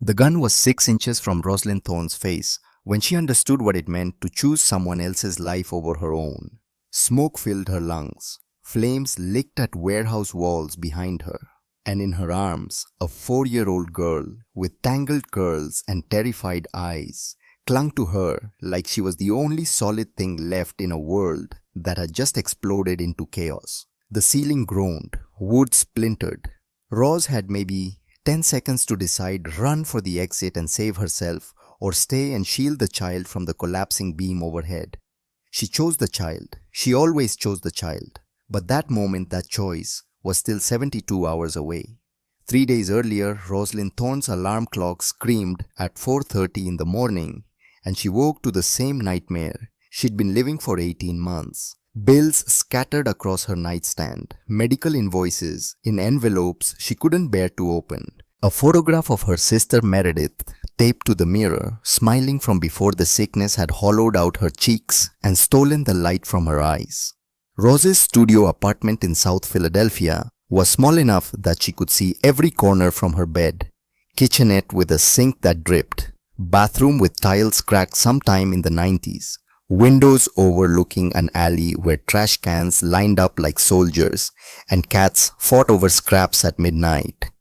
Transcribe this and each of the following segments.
The gun was 6 inches from Rosalind Thorne's face when she understood what it meant to choose someone else's life over her own. Smoke filled her lungs. Flames licked at warehouse walls behind her. And in her arms, a 4-year-old girl with tangled curls and terrified eyes clung to her like she was the only solid thing left in a world that had just exploded into chaos. The ceiling groaned, wood splintered. Roz had maybe 10 seconds to decide, run for the exit and save herself, or stay and shield the child from the collapsing beam overhead. She chose the child. She always chose the child. But that moment, that choice, was still 72 hours away. 3 days earlier, Rosalind Thorne's alarm clock screamed at 4:30 in the morning, and she woke to the same nightmare she'd been living for 18 months. Bills scattered across her nightstand, medical invoices in envelopes she couldn't bear to open, a photograph of her sister Meredith taped to the mirror, smiling from before the sickness had hollowed out her cheeks and stolen the light from her eyes. Rose's studio apartment in South Philadelphia was small enough that she could see every corner from her bed. Kitchenette with a sink that dripped, bathroom with tiles cracked sometime in the 90s, windows overlooking an alley where trash cans lined up like soldiers and cats fought over scraps at midnight.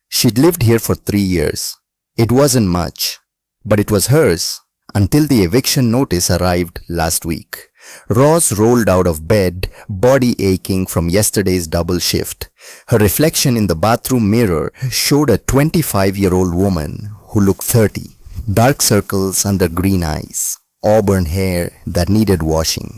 She'd lived here for 3 years. It wasn't much, but it was hers until the eviction notice arrived last week. Roz rolled out of bed, body aching from yesterday's double shift. Her reflection in the bathroom mirror showed a 25-year-old woman who looked 30. Dark circles under green eyes, auburn hair that needed washing,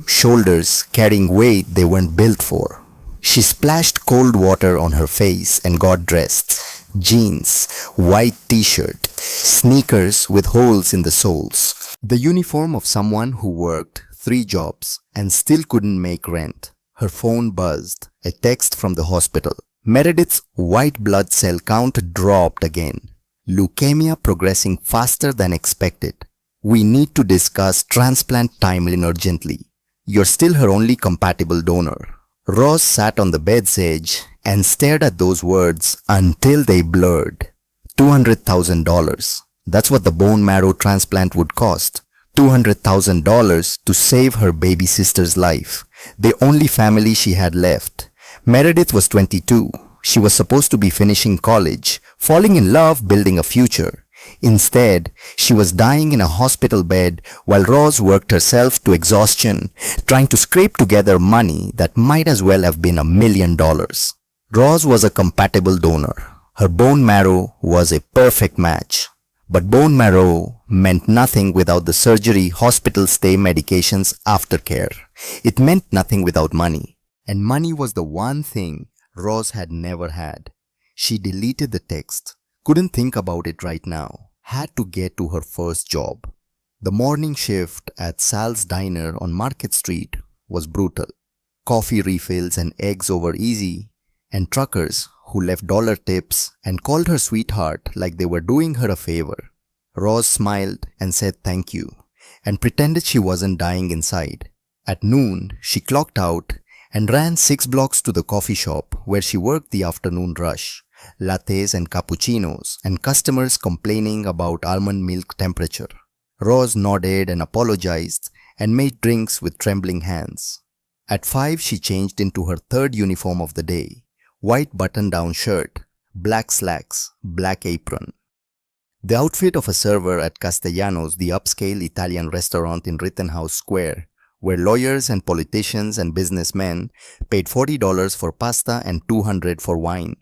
shoulders carrying weight they weren't built for. She splashed cold water on her face and got dressed. Jeans, white t-shirt, sneakers with holes in the soles. The uniform of someone who worked 3 jobs and still couldn't make rent. Her phone buzzed. A text from the hospital. Meredith's white blood cell count dropped again. Leukemia progressing faster than expected. We need to discuss transplant timeline urgently. You're still her only compatible donor. Roz sat on the bed's edge and stared at those words until they blurred. $200,000. That's what the bone marrow transplant would cost. $200,000 to save her baby sister's life, the only family she had left. Meredith was 22. She was supposed to be finishing college, falling in love, building a future. Instead, she was dying in a hospital bed while Roz worked herself to exhaustion, trying to scrape together money that might as well have been $1 million. Roz was a compatible donor. Her bone marrow was a perfect match. But bone marrow meant nothing without the surgery, hospital stay, medications, aftercare. It meant nothing without money. And money was the one thing Roz had never had. She deleted the text. Couldn't think about it right now. Had to get to her first job. The morning shift at Sal's Diner on Market Street was brutal. Coffee refills and eggs over easy, and truckers who left dollar tips and called her sweetheart like they were doing her a favor. Roz smiled and said thank you, and pretended she wasn't dying inside. At noon, she clocked out and ran 6 blocks to the coffee shop where she worked the afternoon rush. Lattes and cappuccinos, and customers complaining about almond milk temperature. Roz nodded and apologized and made drinks with trembling hands. At 5, she changed into her third uniform of the day. White button-down shirt, black slacks, black apron. The outfit of a server at Castellanos, the upscale Italian restaurant in Rittenhouse Square, where lawyers and politicians and businessmen paid $40 for pasta and $200 for wine.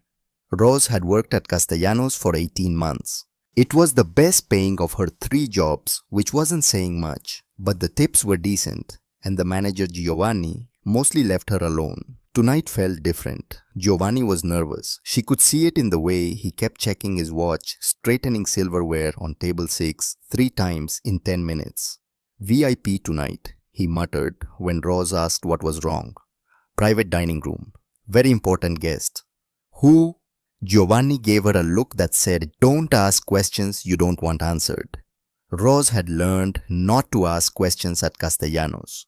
Roz had worked at Castellanos for 18 months. It was the best paying of her 3 jobs, which wasn't saying much, but the tips were decent, and the manager Giovanni mostly left her alone. Tonight felt different. Giovanni was nervous. She could see it in the way he kept checking his watch, straightening silverware on table 6 3 times in 10 minutes. VIP tonight, he muttered when Roz asked what was wrong. Private dining room. Very important guest. Who? Giovanni gave her a look that said, don't ask questions you don't want answered. Roz had learned not to ask questions at Castellanos.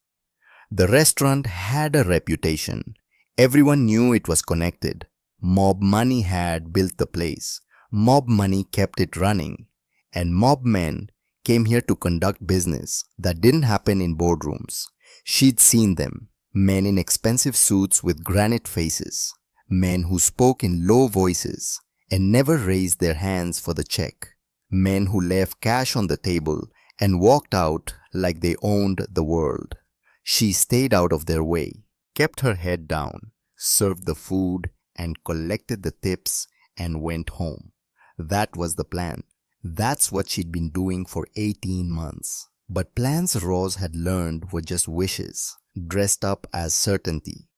The restaurant had a reputation. Everyone knew it was connected. Mob money had built the place. Mob money kept it running, and mob men came here to conduct business that didn't happen in boardrooms. She'd seen them, men in expensive suits with granite faces, men who spoke in low voices and never raised their hands for the check, men who left cash on the table and walked out like they owned the world. She stayed out of their way, kept her head down, served the food, and collected the tips and went home. That was the plan. That's what she'd been doing for 18 months. But plans Rose had learned were just wishes, dressed up as certainty.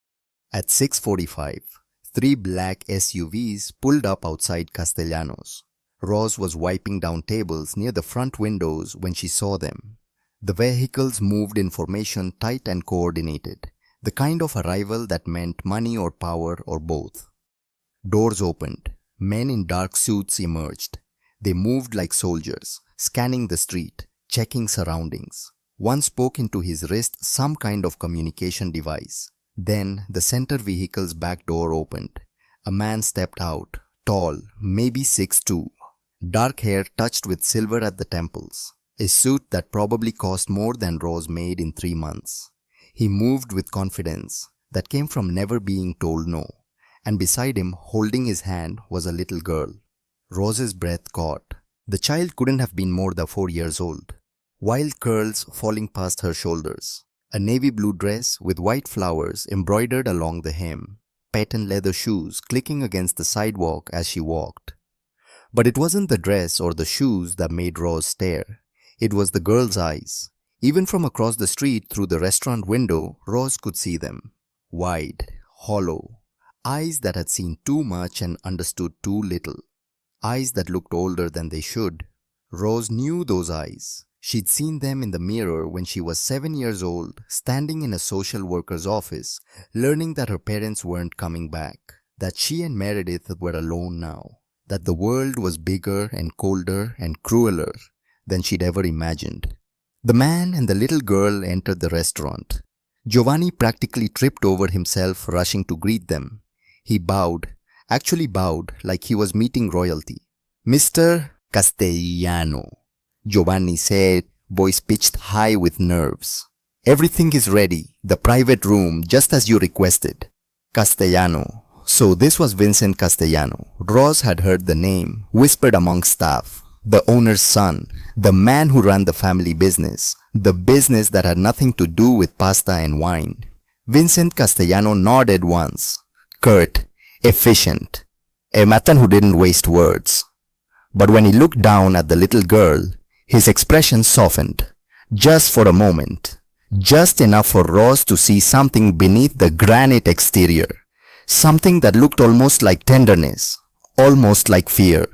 At 6:45, three black SUVs pulled up outside Castellanos. Rose was wiping down tables near the front windows when she saw them. The vehicles moved in formation tight and coordinated, the kind of arrival that meant money or power or both. Doors opened. Men in dark suits emerged. They moved like soldiers, scanning the street, checking surroundings. One spoke into his wrist some kind of communication device. Then the center vehicle's back door opened. A man stepped out, tall, maybe 6'2", dark hair touched with silver at the temples, a suit that probably cost more than Rose made in 3 months. He moved with confidence that came from never being told no, and beside him, holding his hand, was a little girl. Rose's breath caught. The child couldn't have been more than 4 years old. Wild curls falling past her shoulders, a navy blue dress with white flowers embroidered along the hem, patent leather shoes clicking against the sidewalk as she walked. But it wasn't the dress or the shoes that made Rose stare. It was the girl's eyes. Even from across the street through the restaurant window, Rose could see them. Wide, hollow, eyes that had seen too much and understood too little. Eyes that looked older than they should. Rose knew those eyes. She'd seen them in the mirror when she was 7 years old, standing in a social worker's office, learning that her parents weren't coming back, that she and Meredith were alone now, that the world was bigger and colder and crueler than she'd ever imagined. The man and the little girl entered the restaurant. Giovanni practically tripped over himself rushing to greet them. He bowed, actually bowed like he was meeting royalty. "Mr. Castellano," Giovanni said, voice pitched high with nerves. "Everything is ready, the private room, just as you requested." Castellano. So this was Vincent Castellano. Rose had heard the name, whispered among staff. The owner's son, the man who ran the family business, the business that had nothing to do with pasta and wine. Vincent Castellano nodded once. Curt, efficient, a man who didn't waste words. But when he looked down at the little girl, his expression softened, just for a moment, just enough for Rose to see something beneath the granite exterior, something that looked almost like tenderness, almost like fear.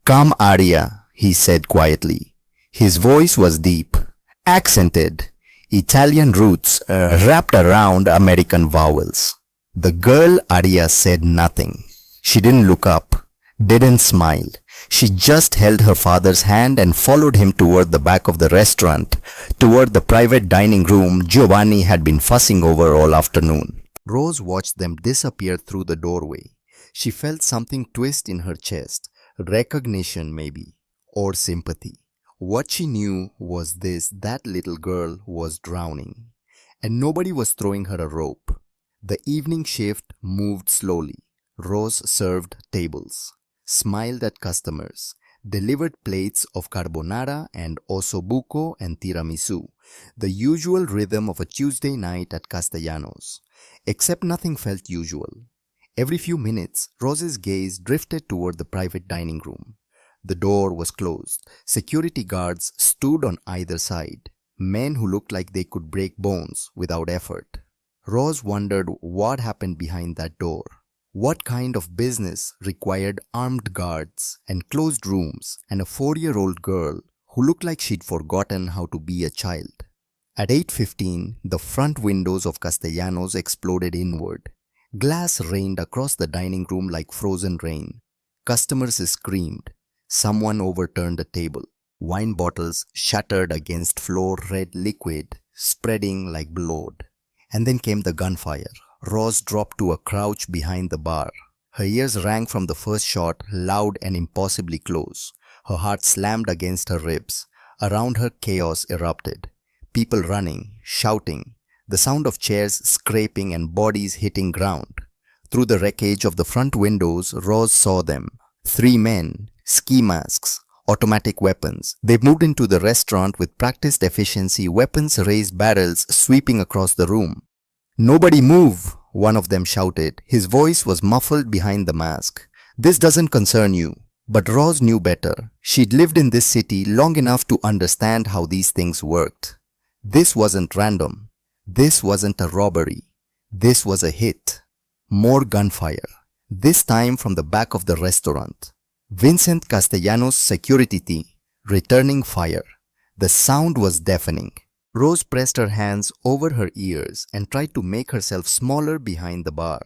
"Come, Aria," he said quietly. His voice was deep, accented, Italian roots wrapped around American vowels. The girl Aria said nothing. She didn't look up, didn't smile. She just held her father's hand and followed him toward the back of the restaurant, toward the private dining room Giovanni had been fussing over all afternoon. Rose watched them disappear through the doorway. She felt something twist in her chest, recognition maybe, or sympathy. What she knew was that little girl was drowning, and nobody was throwing her a rope. The evening shift moved slowly. Rose served tables, smiled at customers, delivered plates of carbonara and ossobuco and tiramisu, the usual rhythm of a Tuesday night at Castellanos. Except nothing felt usual. Every few minutes, Rose's gaze drifted toward the private dining room. The door was closed. Security guards stood on either side, men who looked like they could break bones without effort. Rose wondered what happened behind that door. What kind of business required armed guards and closed rooms and a 4-year-old girl who looked like she'd forgotten how to be a child? At 8:15, the front windows of Castellanos exploded inward. Glass rained across the dining room like frozen rain. Customers screamed. Someone overturned a table. Wine bottles shattered against floor-red liquid, spreading like blood. And then came the gunfire. Rose dropped to a crouch behind the bar, Her ears rang from the first shot, loud and impossibly close. Her heart slammed against her ribs. Around her, chaos erupted. People running, shouting, the sound of chairs scraping and bodies hitting ground. Through the wreckage of the front windows, Rose saw them. 3 men, ski masks, automatic weapons. They moved into the restaurant with practiced efficiency, weapons raised barrels sweeping across the room. "Nobody move!" one of them shouted. His voice was muffled behind the mask. "This doesn't concern you." But Rose knew better. She'd lived in this city long enough to understand how these things worked. This wasn't random. This wasn't a robbery. This was a hit. More gunfire. This time from the back of the restaurant. Vincent Castellanos' security team, returning fire. The sound was deafening. Rose pressed her hands over her ears and tried to make herself smaller behind the bar.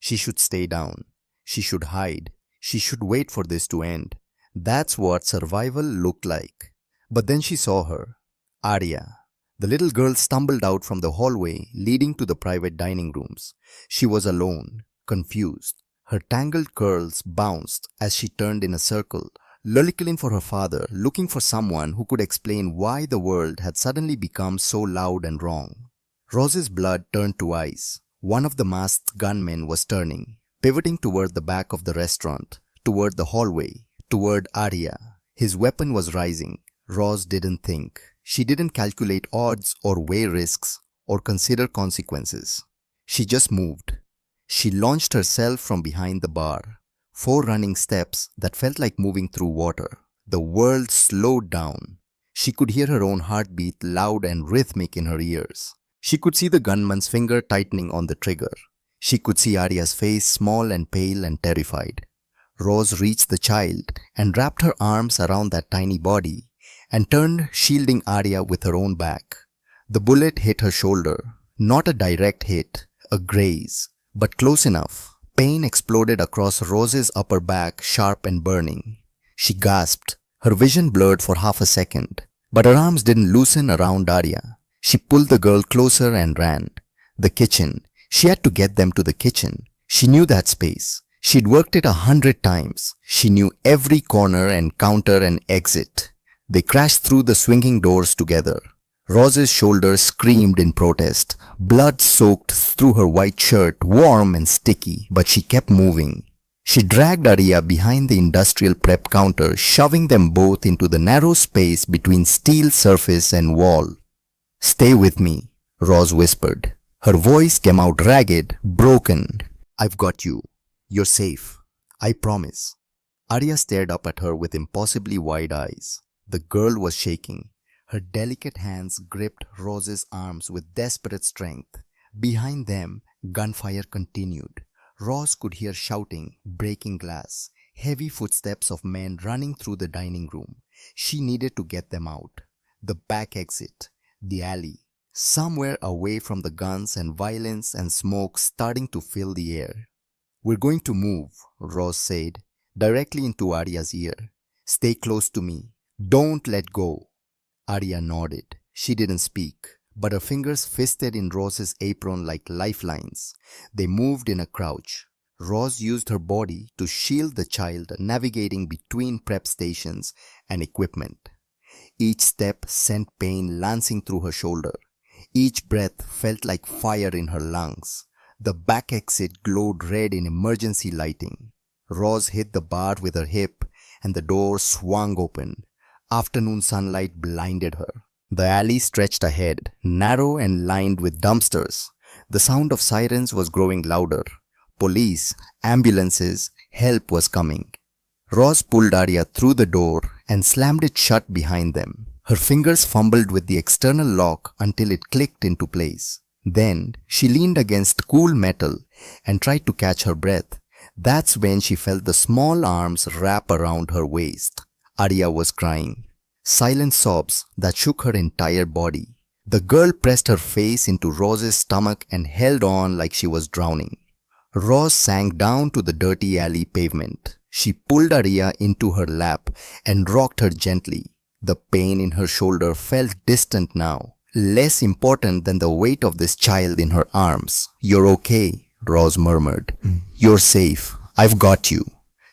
She should stay down. She should hide. She should wait for this to end. That's what survival looked like. But then she saw her. Arya. The little girl stumbled out from the hallway leading to the private dining rooms. She was alone, confused. Her tangled curls bounced as she turned in a circle, looking for her father, looking for someone who could explain why the world had suddenly become so loud and wrong. Rose's blood turned to ice. One of the masked gunmen was turning, pivoting toward the back of the restaurant, toward the hallway, toward Arya. His weapon was rising. Rose didn't think. She didn't calculate odds or weigh risks or consider consequences. She just moved. She launched herself from behind the bar. 4 running steps that felt like moving through water. The world slowed down. She could hear her own heartbeat loud and rhythmic in her ears. She could see the gunman's finger tightening on the trigger. She could see Arya's face, small and pale and terrified. Rose reached the child and wrapped her arms around that tiny body and turned, shielding Arya with her own back. The bullet hit her shoulder. Not a direct hit, a graze, but close enough. Pain exploded across Rose's upper back, sharp and burning. She gasped. Her vision blurred for half a second, but her arms didn't loosen around Arya. She pulled the girl closer and ran. The kitchen. She had to get them to the kitchen. She knew that space. She'd worked it 100 times. She knew every corner and counter and exit. They crashed through the swinging doors together. Rose's shoulders screamed in protest. Blood soaked through her white shirt, warm and sticky, but she kept moving. She dragged Arya behind the industrial prep counter, shoving them both into the narrow space between steel surface and wall. "Stay with me," Rose whispered. Her voice came out ragged, broken. "I've got you. You're safe. I promise." Arya stared up at her with impossibly wide eyes. The girl was shaking. Her delicate hands gripped Rose's arms with desperate strength. Behind them, gunfire continued. Rose could hear shouting, breaking glass, heavy footsteps of men running through the dining room. She needed to get them out. The back exit, the alley, somewhere away from the guns and violence and smoke starting to fill the air. "We're going to move," Rose said, directly into Arya's ear. "Stay close to me. Don't let go." Arya nodded. She didn't speak, but her fingers fisted in Rose's apron like lifelines. They moved in a crouch. Rose used her body to shield the child, navigating between prep stations and equipment. Each step sent pain lancing through her shoulder. Each breath felt like fire in her lungs. The back exit glowed red in emergency lighting. Rose hit the bar with her hip, and the door swung open. Afternoon sunlight blinded her. The alley stretched ahead, narrow and lined with dumpsters. The sound of sirens was growing louder. Police, ambulances, help was coming. Rose pulled Arya through the door and slammed it shut behind them. Her fingers fumbled with the external lock until it clicked into place. Then she leaned against cool metal and tried to catch her breath. That's when she felt the small arms wrap around her waist. Arya was crying. Silent sobs that shook her entire body. The girl pressed her face into Rose's stomach and held on like she was drowning. Rose sank down to the dirty alley pavement. She pulled Arya into her lap and rocked her gently. The pain in her shoulder felt distant now, less important than the weight of this child in her arms. "You're okay," Rose murmured. "You're safe. I've got you.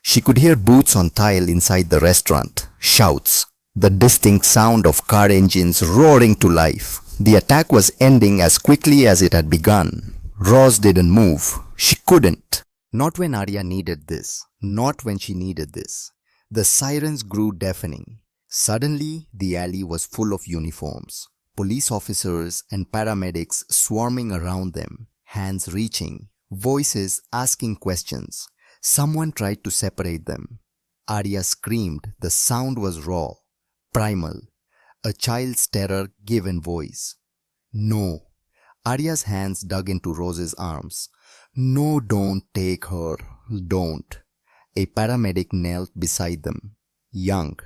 She could hear boots on tile inside the restaurant, shouts, the distinct sound of car engines roaring to life. The attack was ending as quickly as it had begun. Roz didn't move. She couldn't. Not when Arya needed this. Not when she needed this. The sirens grew deafening. Suddenly, the alley was full of uniforms. Police officers and paramedics swarming around them, hands reaching, voices asking questions. Someone tried to separate them. Arya screamed. The sound was raw, primal. A child's terror given voice. No. Arya's hands dug into Rose's arms. No, don't take her. Don't. A paramedic knelt beside them. Young,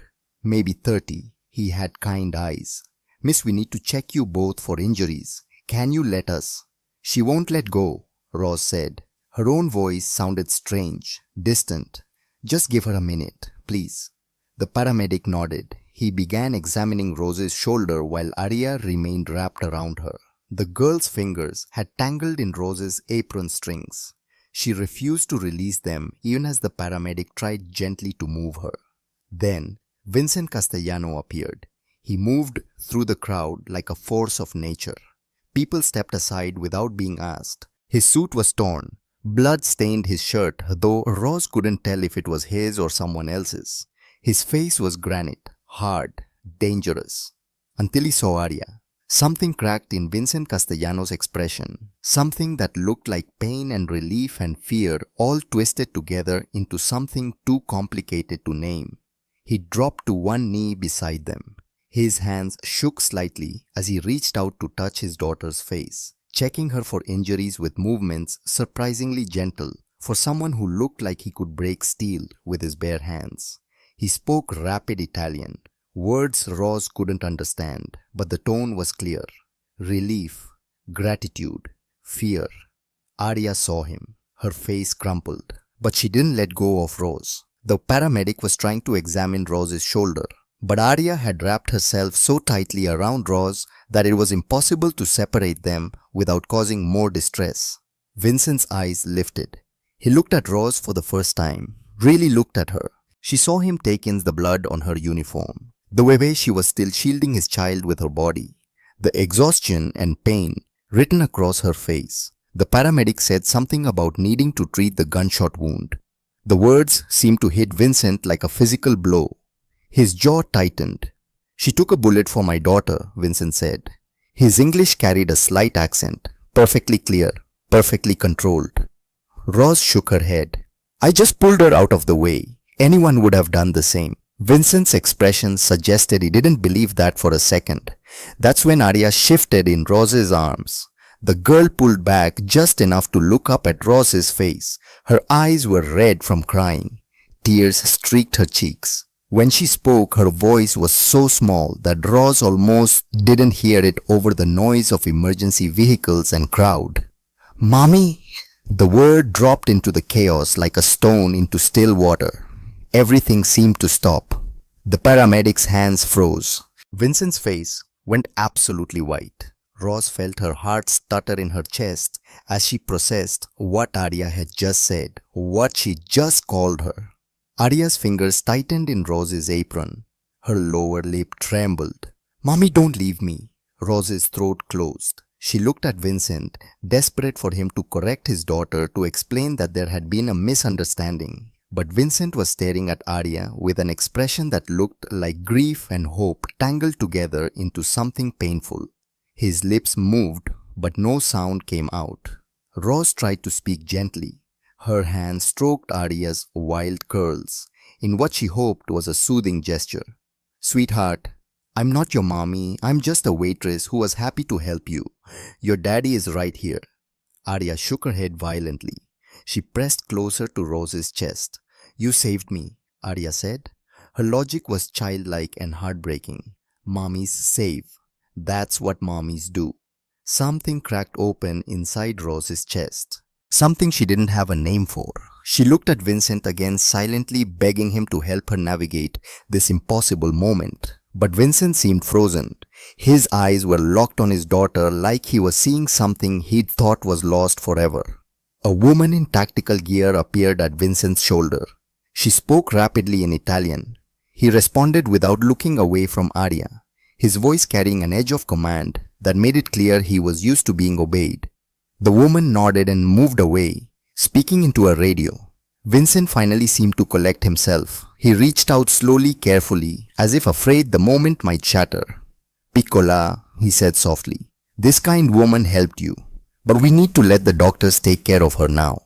maybe 30. He had kind eyes. Miss, we need to check you both for injuries. Can you let us? She won't let go, Rose said. Her own voice sounded strange, distant. Just give her a minute, please. The paramedic nodded. He began examining Rose's shoulder while Arya remained wrapped around her. The girl's fingers had tangled in Rose's apron strings. She refused to release them even as the paramedic tried gently to move her. Then, Vincent Castellano appeared. He moved through the crowd like a force of nature. People stepped aside without being asked. His suit was torn. Blood stained his shirt, though Rose couldn't tell if it was his or someone else's. His face was granite, hard, dangerous. Until he saw Arya. Something cracked in Vincent Castellano's expression. Something that looked like pain and relief and fear all twisted together into something too complicated to name. He dropped to one knee beside them. His hands shook slightly as he reached out to touch his daughter's face, checking her for injuries with movements surprisingly gentle for someone who looked like he could break steel with his bare hands. He spoke rapid Italian, words Rose couldn't understand, but the tone was clear. Relief, gratitude, fear. Arya saw him. Her face crumpled, but she didn't let go of Rose. The paramedic was trying to examine Rose's shoulder, but Arya had wrapped herself so tightly around Rose that it was impossible to separate them without causing more distress. Vincent's eyes lifted. He looked at Rose for the first time, really looked at her. She saw him take in the blood on her uniform, the way she was still shielding his child with her body, the exhaustion and pain written across her face. The paramedic said something about needing to treat the gunshot wound. The words seemed to hit Vincent like a physical blow. His jaw tightened. She took a bullet for my daughter, Vincent said. His English carried a slight accent, perfectly clear, perfectly controlled. Rose shook her head. I just pulled her out of the way. Anyone would have done the same. Vincent's expression suggested he didn't believe that for a second. That's when Arya shifted in Rose's arms. The girl pulled back just enough to look up at Rose's face. Her eyes were red from crying. Tears streaked her cheeks. When she spoke, her voice was so small that Rose almost didn't hear it over the noise of emergency vehicles and crowd. Mommy? The word dropped into the chaos like a stone into still water. Everything seemed to stop. The paramedic's hands froze. Vincent's face went absolutely white. Rose felt her heart stutter in her chest as she processed what Arya had just said, what she just called her. Arya's fingers tightened in Rose's apron. Her lower lip trembled. Mommy, don't leave me. Rose's throat closed. She looked at Vincent, desperate for him to correct his daughter, to explain that there had been a misunderstanding. But Vincent was staring at Arya with an expression that looked like grief and hope tangled together into something painful. His lips moved, but no sound came out. Rose tried to speak gently. Her hand stroked Arya's wild curls in what she hoped was a soothing gesture. Sweetheart, I'm not your mommy. I'm just a waitress who was happy to help you. Your daddy is right here. Arya shook her head violently. She pressed closer to Rose's chest. You saved me, Arya said. Her logic was childlike and heartbreaking. Mommies save. That's what mommies do. Something cracked open inside Rose's chest. Something she didn't have a name for. She looked at Vincent again, silently begging him to help her navigate this impossible moment. But Vincent seemed frozen. His eyes were locked on his daughter like he was seeing something he'd thought was lost forever. A woman in tactical gear appeared at Vincent's shoulder. She spoke rapidly in Italian. He responded without looking away from Arya, his voice carrying an edge of command that made it clear he was used to being obeyed. The woman nodded and moved away, speaking into a radio. Vincent finally seemed to collect himself. He reached out slowly, carefully, as if afraid the moment might shatter. "Piccola," he said softly, "this kind woman helped you, but we need to let the doctors take care of her now."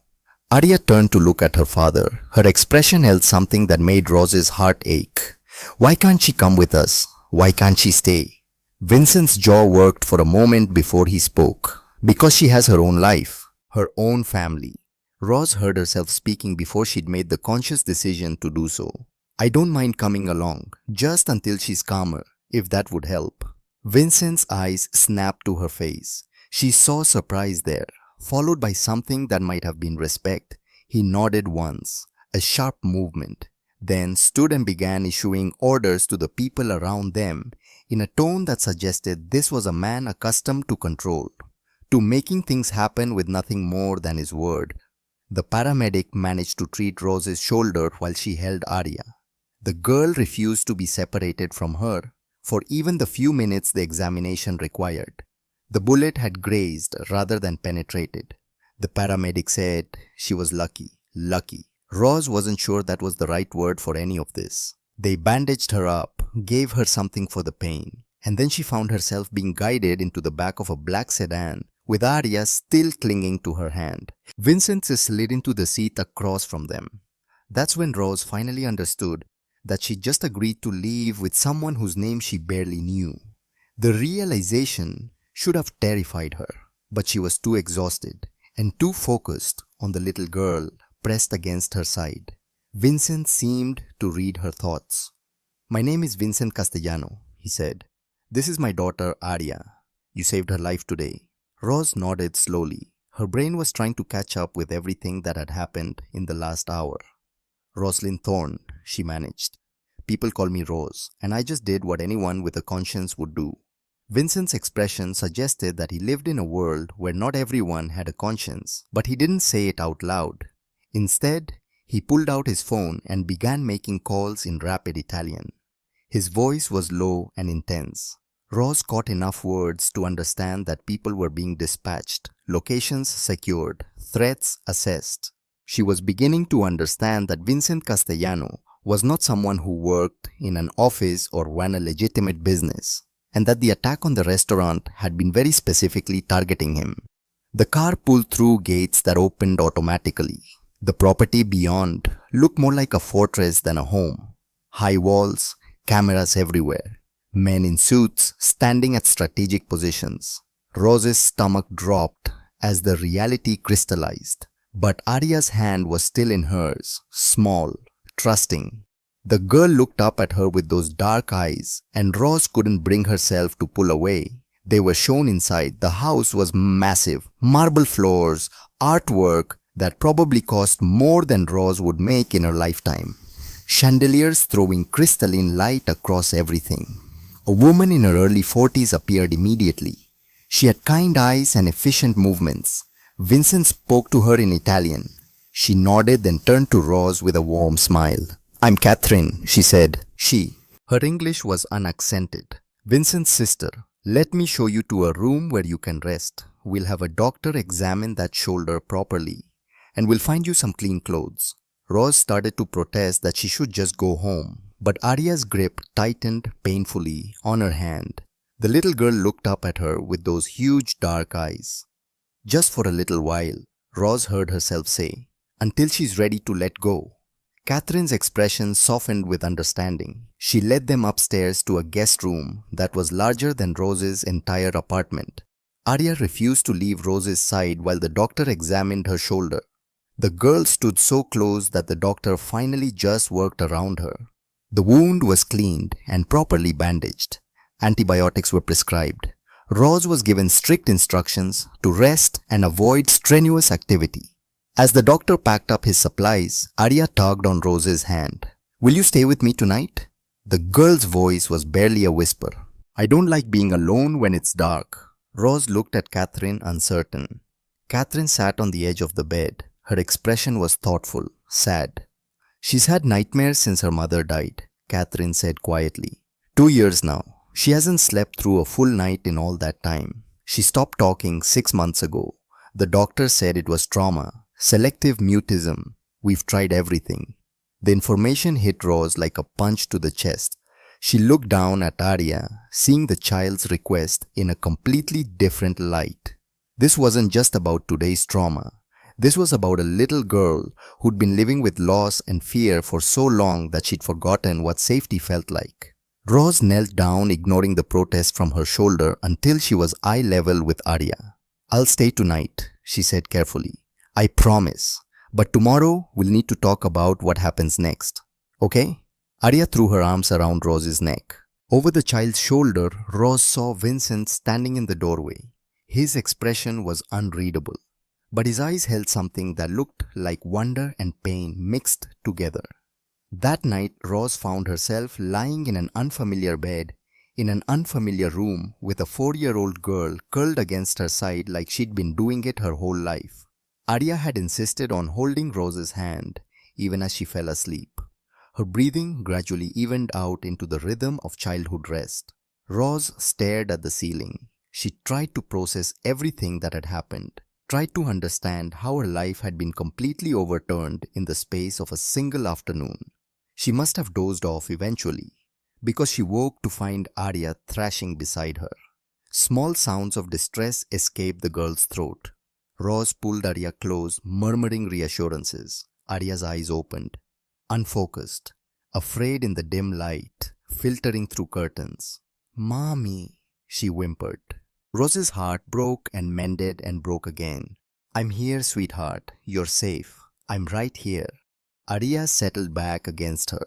Arya turned to look at her father. Her expression held something that made Rose's heart ache. "Why can't she come with us? Why can't she stay?" Vincent's jaw worked for a moment before he spoke. "Because she has her own life, her own family." Rose heard herself speaking before she'd made the conscious decision to do so. "I don't mind coming along, just until she's calmer, if that would help." Vincent's eyes snapped to her face. She saw surprise there, followed by something that might have been respect. He nodded once, a sharp movement, then stood and began issuing orders to the people around them in a tone that suggested this was a man accustomed to control, to making things happen with nothing more than his word. The paramedic managed to treat Rose's shoulder while she held Arya. The girl refused to be separated from her for even the few minutes the examination required. The bullet had grazed rather than penetrated. The paramedic said she was lucky. Lucky. Rose wasn't sure that was the right word for any of this. They bandaged her up, gave her something for the pain, and then she found herself being guided into the back of a black sedan with Arya still clinging to her hand. Vincent slid into the seat across from them. That's when Rose finally understood that she just agreed to leave with someone whose name she barely knew. The realization should have terrified her, but she was too exhausted and too focused on the little girl pressed against her side. Vincent seemed to read her thoughts. "My name is Vincent Castellano," he said. "This is my daughter Arya. You saved her life today." Rose nodded slowly. Her brain was trying to catch up with everything that had happened in the last hour. "Rosalind Thorne," she managed. "People call me Rose, and I just did what anyone with a conscience would do." Vincent's expression suggested that he lived in a world where not everyone had a conscience, but he didn't say it out loud. Instead, he pulled out his phone and began making calls in rapid Italian. His voice was low and intense. Rose caught enough words to understand that people were being dispatched, locations secured, threats assessed. She was beginning to understand that Vincent Castellano was not someone who worked in an office or ran a legitimate business, and that the attack on the restaurant had been very specifically targeting him. The car pulled through gates that opened automatically. The property beyond looked more like a fortress than a home. High walls, cameras everywhere, men in suits standing at strategic positions. Rose's stomach dropped as the reality crystallized, but Arya's hand was still in hers, small, trusting. The girl looked up at her with those dark eyes, and Rose couldn't bring herself to pull away. They were shown inside. The house was massive, marble floors, artwork that probably cost more than Rose would make in her lifetime. Chandeliers throwing crystalline light across everything. A woman in her early 40s appeared immediately. She had kind eyes and efficient movements. Vincent spoke to her in Italian. She nodded, then turned to Rose with a warm smile. "I'm Catherine," she said. Her English was unaccented. "Vincent's sister. Let me show you to a room where you can rest. We'll have a doctor examine that shoulder properly, and we'll find you some clean clothes." Rose started to protest that she should just go home, but Arya's grip tightened painfully on her hand. The little girl looked up at her with those huge dark eyes. "Just for a little while," Rose heard herself say, "until she's ready to let go." Catherine's expression softened with understanding. She led them upstairs to a guest room that was larger than Rose's entire apartment. Arya refused to leave Rose's side while the doctor examined her shoulder. The girl stood so close that the doctor finally just worked around her. The wound was cleaned and properly bandaged. Antibiotics were prescribed. Rose was given strict instructions to rest and avoid strenuous activity. As the doctor packed up his supplies, Arya tugged on Rose's hand. "Will you stay with me tonight?" The girl's voice was barely a whisper. "I don't like being alone when it's dark." Rose looked at Catherine, uncertain. Catherine sat on the edge of the bed. Her expression was thoughtful, sad. She's had nightmares since her mother died, Catherine said quietly. 2 years now. She hasn't slept through a full night in all that time. She stopped talking 6 months ago. The doctor said it was trauma, selective mutism. We've tried everything. The information hit Rose like a punch to the chest. She looked down at Arya, seeing the child's request in a completely different light. This wasn't just about today's trauma. This was about a little girl who'd been living with loss and fear for so long that she'd forgotten what safety felt like. Rose knelt down, ignoring the protest from her shoulder until she was eye level with Arya. "I'll stay tonight," she said carefully. "I promise. But tomorrow we'll need to talk about what happens next. Okay?" Arya threw her arms around Rose's neck. Over the child's shoulder, Rose saw Vincent standing in the doorway. His expression was unreadable, but his eyes held something that looked like wonder and pain mixed together. That night, Rose found herself lying in an unfamiliar bed, in an unfamiliar room with a 4-year-old girl curled against her side like she'd been doing it her whole life. Arya had insisted on holding Rose's hand even as she fell asleep. Her breathing gradually evened out into the rhythm of childhood rest. Rose stared at the ceiling. She tried to process everything that had happened, tried to understand how her life had been completely overturned in the space of a single afternoon. She must have dozed off eventually, because she woke to find Arya thrashing beside her. Small sounds of distress escaped the girl's throat. Rose pulled Arya close, murmuring reassurances. Arya's eyes opened, unfocused, afraid in the dim light, filtering through curtains. "Mommy," she whimpered. Rose's heart broke and mended and broke again. "I'm here, sweetheart. You're safe. I'm right here." Arya settled back against her.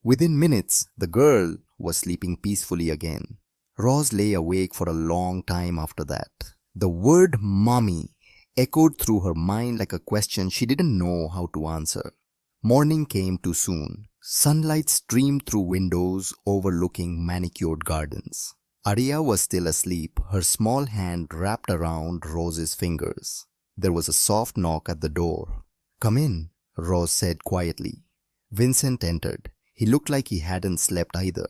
Within minutes, the girl was sleeping peacefully again. Rose lay awake for a long time after that. The word "mommy" echoed through her mind like a question she didn't know how to answer. Morning came too soon. Sunlight streamed through windows overlooking manicured gardens. Arya was still asleep, her small hand wrapped around Rose's fingers. There was a soft knock at the door. "Come in," Rose said quietly. Vincent entered. He looked like he hadn't slept either.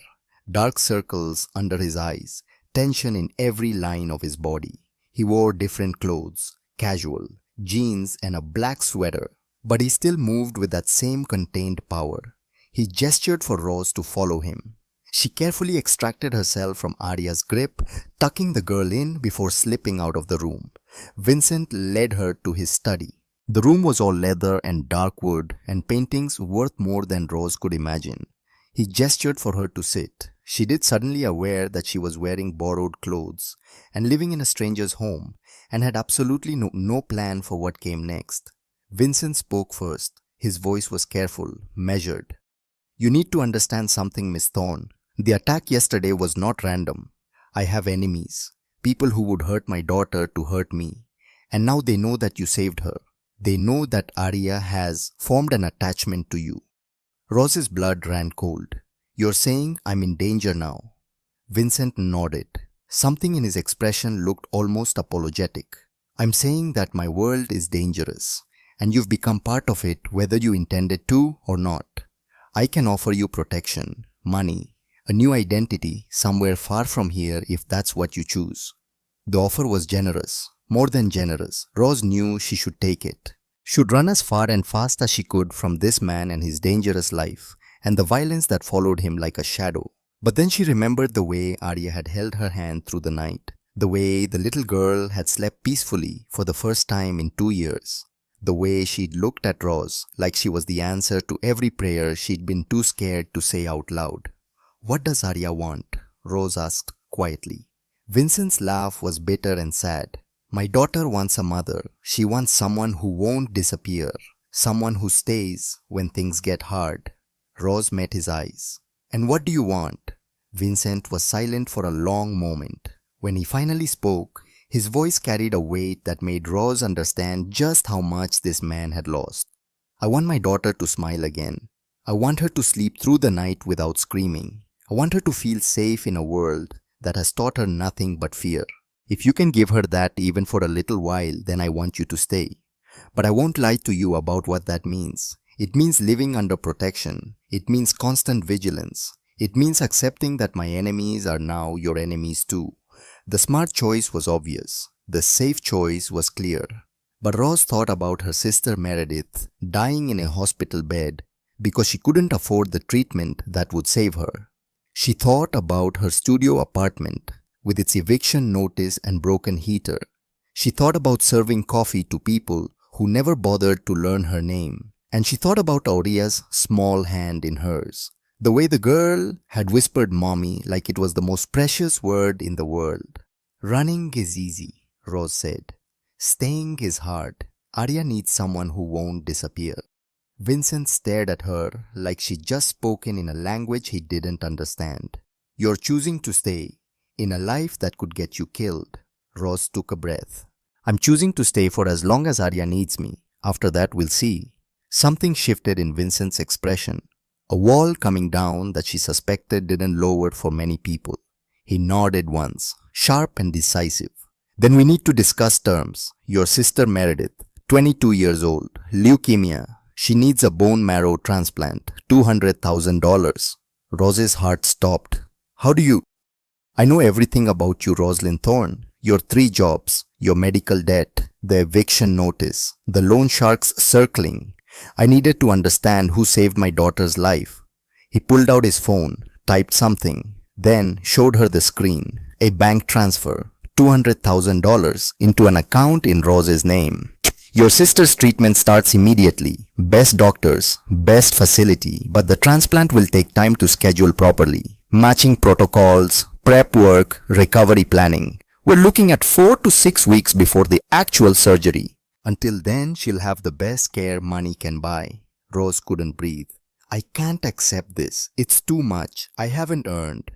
Dark circles under his eyes, tension in every line of his body. He wore different clothes, casual, jeans and a black sweater, but he still moved with that same contained power. He gestured for Rose to follow him. She carefully extracted herself from Arya's grip, tucking the girl in before slipping out of the room. Vincent led her to his study. The room was all leather and dark wood and paintings worth more than Rose could imagine. He gestured for her to sit. She did, suddenly aware that she was wearing borrowed clothes and living in a stranger's home and had absolutely no plan for what came next. Vincent spoke first. His voice was careful, measured. "You need to understand something, Miss Thorne. The attack yesterday was not random. I have enemies, people who would hurt my daughter to hurt me. And now they know that you saved her. They know that Arya has formed an attachment to you." Rose's blood ran cold. "You're saying I'm in danger now?" Vincent nodded. Something in his expression looked almost apologetic. "I'm saying that my world is dangerous, and you've become part of it whether you intended to or not. I can offer you protection, money, a new identity somewhere far from here if that's what you choose." The offer was generous, more than generous. Rose knew she should take it. Should run as far and fast as she could from this man and his dangerous life, and the violence that followed him like a shadow. But then she remembered the way Arya had held her hand through the night, the way the little girl had slept peacefully for the first time in 2 years, the way she'd looked at Rose like she was the answer to every prayer she'd been too scared to say out loud. "What does Arya want?" Rose asked quietly. Vincent's laugh was bitter and sad. "My daughter wants a mother. She wants someone who won't disappear, someone who stays when things get hard." Rose met his eyes. "And what do you want?" Vincent was silent for a long moment. When he finally spoke, his voice carried a weight that made Rose understand just how much this man had lost. "I want my daughter to smile again. I want her to sleep through the night without screaming. I want her to feel safe in a world that has taught her nothing but fear." If you can give her that even for a little while, then I want you to stay. But I won't lie to you about what that means. It means living under protection. It means constant vigilance. It means accepting that my enemies are now your enemies too. The smart choice was obvious. The safe choice was clear. But Rose thought about her sister Meredith dying in a hospital bed because she couldn't afford the treatment that would save her. She thought about her studio apartment with its eviction notice and broken heater. She thought about serving coffee to people who never bothered to learn her name. And she thought about Auria's small hand in hers. The way the girl had whispered mommy like it was the most precious word in the world. Running is easy, Rose said. Staying is hard. Arya needs someone who won't disappear. Vincent stared at her like she'd just spoken in a language he didn't understand. You're choosing to stay in a life that could get you killed. Rose took a breath. I'm choosing to stay for as long as Arya needs me. After that, we'll see. Something shifted in Vincent's expression. A wall coming down that she suspected didn't lower for many people. He nodded once, sharp and decisive. Then we need to discuss terms. Your sister Meredith, 22 years old, leukemia. She needs a bone marrow transplant, $200,000. Rose's heart stopped. How do you? I know everything about you, Rosalind Thorne. Your 3 jobs, your medical debt, the eviction notice, the loan sharks circling. I needed to understand who saved my daughter's life. He pulled out his phone, typed something, then showed her the screen. A bank transfer, $200,000 into an account in Rose's name. Your sister's treatment starts immediately. Best doctors, best facility, but the transplant will take time to schedule properly. Matching protocols, prep work, recovery planning. We're looking at 4 to 6 weeks before the actual surgery. Until then, she'll have the best care money can buy. Rose couldn't breathe. I can't accept this. It's too much. I haven't earned.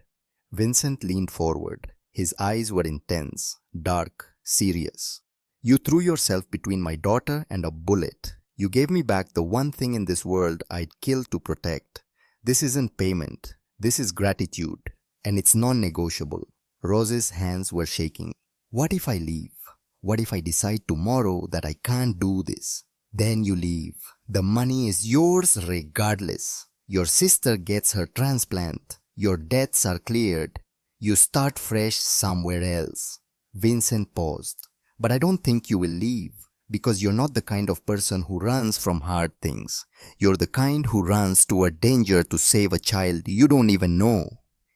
Vincent leaned forward. His eyes were intense, dark, serious. You threw yourself between my daughter and a bullet. You gave me back the one thing in this world I'd kill to protect. This isn't payment. This is gratitude. And it's non-negotiable. Rose's hands were shaking. What if I leave? What if I decide tomorrow that I can't do this? Then you leave. The money is yours regardless. Your sister gets her transplant. Your debts are cleared. You start fresh somewhere else. Vincent paused. But I don't think you will leave because you're not the kind of person who runs from hard things. You're the kind who runs toward danger to save a child you don't even know.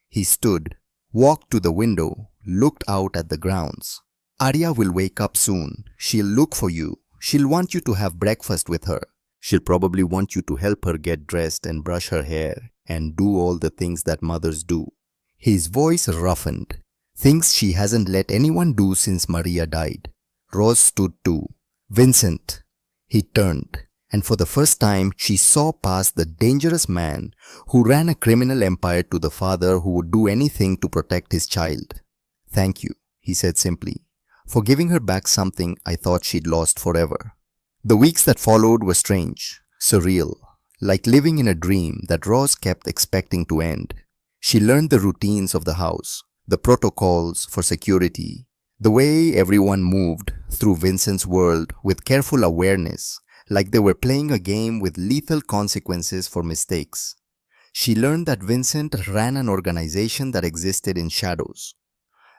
He stood, walked to the window, looked out at the grounds. Arya will wake up soon. She'll look for you. She'll want you to have breakfast with her. She'll probably want you to help her get dressed and brush her hair and do all the things that mothers do. His voice roughened. Things she hasn't let anyone do since Maria died. Rose stood too. Vincent. He turned, and for the first time she saw past the dangerous man who ran a criminal empire to the father who would do anything to protect his child. Thank you, he said simply, for giving her back something I thought she'd lost forever. The weeks that followed were strange, surreal, like living in a dream that Rose kept expecting to end. She learned the routines of the house, the protocols for security, the way everyone moved through Vincent's world with careful awareness, like they were playing a game with lethal consequences for mistakes. She learned that Vincent ran an organization that existed in shadows,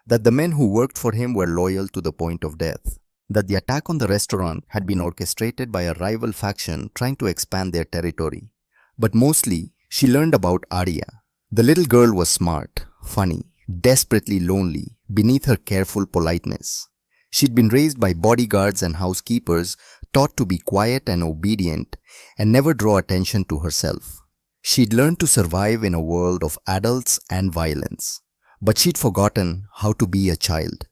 that the men who worked for him were loyal to the point of death, that the attack on the restaurant had been orchestrated by a rival faction trying to expand their territory. But mostly, she learned about Arya. The little girl was smart, funny, desperately lonely beneath her careful politeness. She'd been raised by bodyguards and housekeepers, taught to be quiet and obedient and never draw attention to herself. She'd learned to survive in a world of adults and violence, but she'd forgotten how to be a child.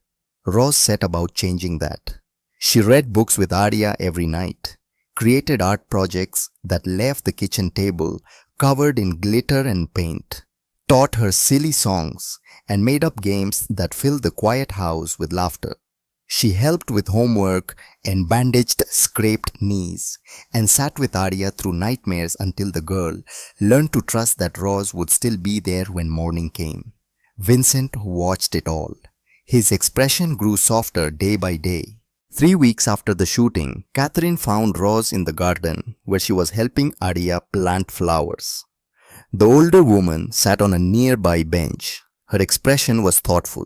Rose set about changing that. She read books with Arya every night, created art projects that left the kitchen table covered in glitter and paint, taught her silly songs, and made up games that filled the quiet house with laughter. She helped with homework and bandaged scraped knees, and sat with Arya through nightmares until the girl learned to trust that Rose would still be there when morning came. Vincent watched it all. His expression grew softer day by day. 3 weeks after the shooting, Catherine found Rose in the garden where she was helping Arya plant flowers. The older woman sat on a nearby bench. Her expression was thoughtful.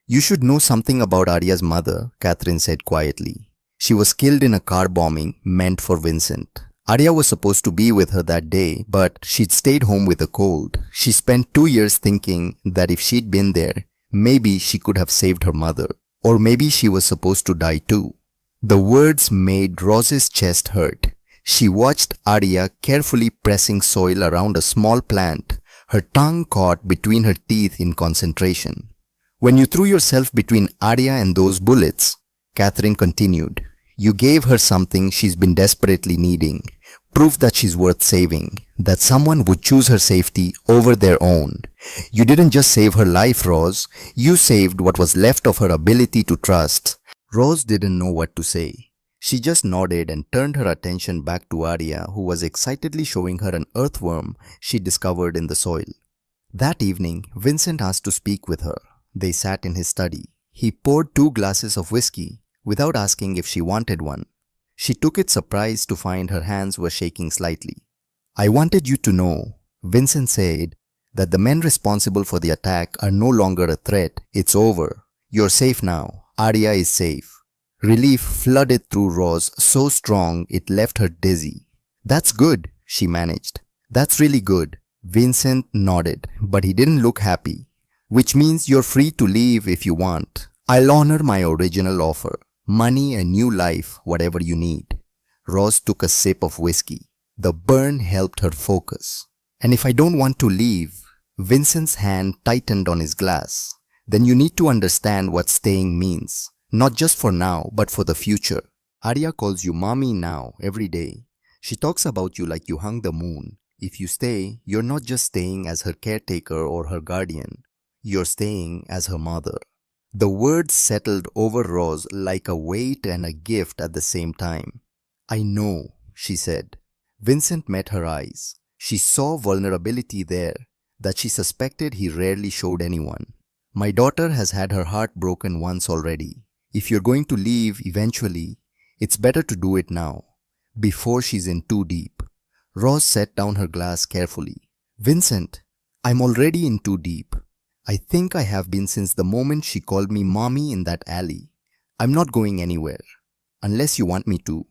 You should know something about Arya's mother, Catherine said quietly. She was killed in a car bombing meant for Vincent. Arya was supposed to be with her that day, but she'd stayed home with a cold. She spent 2 years thinking that if she'd been there, maybe she could have saved her mother. Or maybe she was supposed to die too. The words made Rose's chest hurt. She watched Arya carefully pressing soil around a small plant, her tongue caught between her teeth in concentration. When you threw yourself between Arya and those bullets, Catherine continued, you gave her something she's been desperately needing. Proof that she's worth saving, that someone would choose her safety over their own. You didn't just save her life, Rose. You saved what was left of her ability to trust. Rose didn't know what to say. She just nodded and turned her attention back to Arya, who was excitedly showing her an earthworm she discovered in the soil. That evening, Vincent asked to speak with her. They sat in his study. He poured 2 glasses of whiskey without asking if she wanted one. She took it surprised to find her hands were shaking slightly. I wanted you to know, Vincent said, that the men responsible for the attack are no longer a threat. It's over. You're safe now. Arya is safe. Relief flooded through Rose so strong it left her dizzy. That's good, she managed. That's really good. Vincent nodded, but he didn't look happy. Which means you're free to leave if you want. I'll honor my original offer. Money, a new life, whatever you need. Rose took a sip of whiskey. The burn helped her focus. And if I don't want to leave, Vincent's hand tightened on his glass. Then you need to understand what staying means. Not just for now, but for the future. Arya calls you mommy now, every day. She talks about you like you hung the moon. If you stay, you're not just staying as her caretaker or her guardian. You're staying as her mother. The words settled over Rose like a weight and a gift at the same time. I know, she said. Vincent met her eyes. She saw vulnerability there that she suspected he rarely showed anyone. My daughter has had her heart broken once already. If you're going to leave eventually, it's better to do it now, before she's in too deep. Rose set down her glass carefully. Vincent, I'm already in too deep. I think I have been since the moment she called me mommy in that alley. I'm not going anywhere, unless you want me to.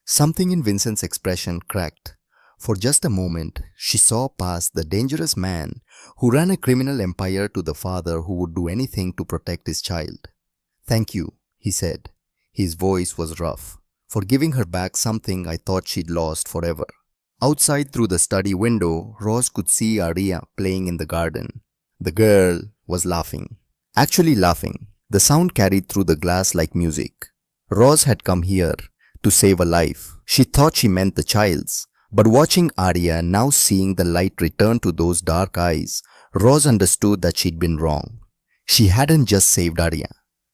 Something in Vincent's expression cracked. For just a moment, she saw past the dangerous man who ran a criminal empire to the father who would do anything to protect his child. Thank you, he said. His voice was rough, for giving her back something I thought she'd lost forever. Outside through the study window, Rose could see Arya playing in the garden. The girl was laughing. Actually laughing. The sound carried through the glass like music. Rose had come here to save a life. She thought she meant the child's. But watching Arya, now seeing the light return to those dark eyes, Rose understood that she'd been wrong. She hadn't just saved Arya.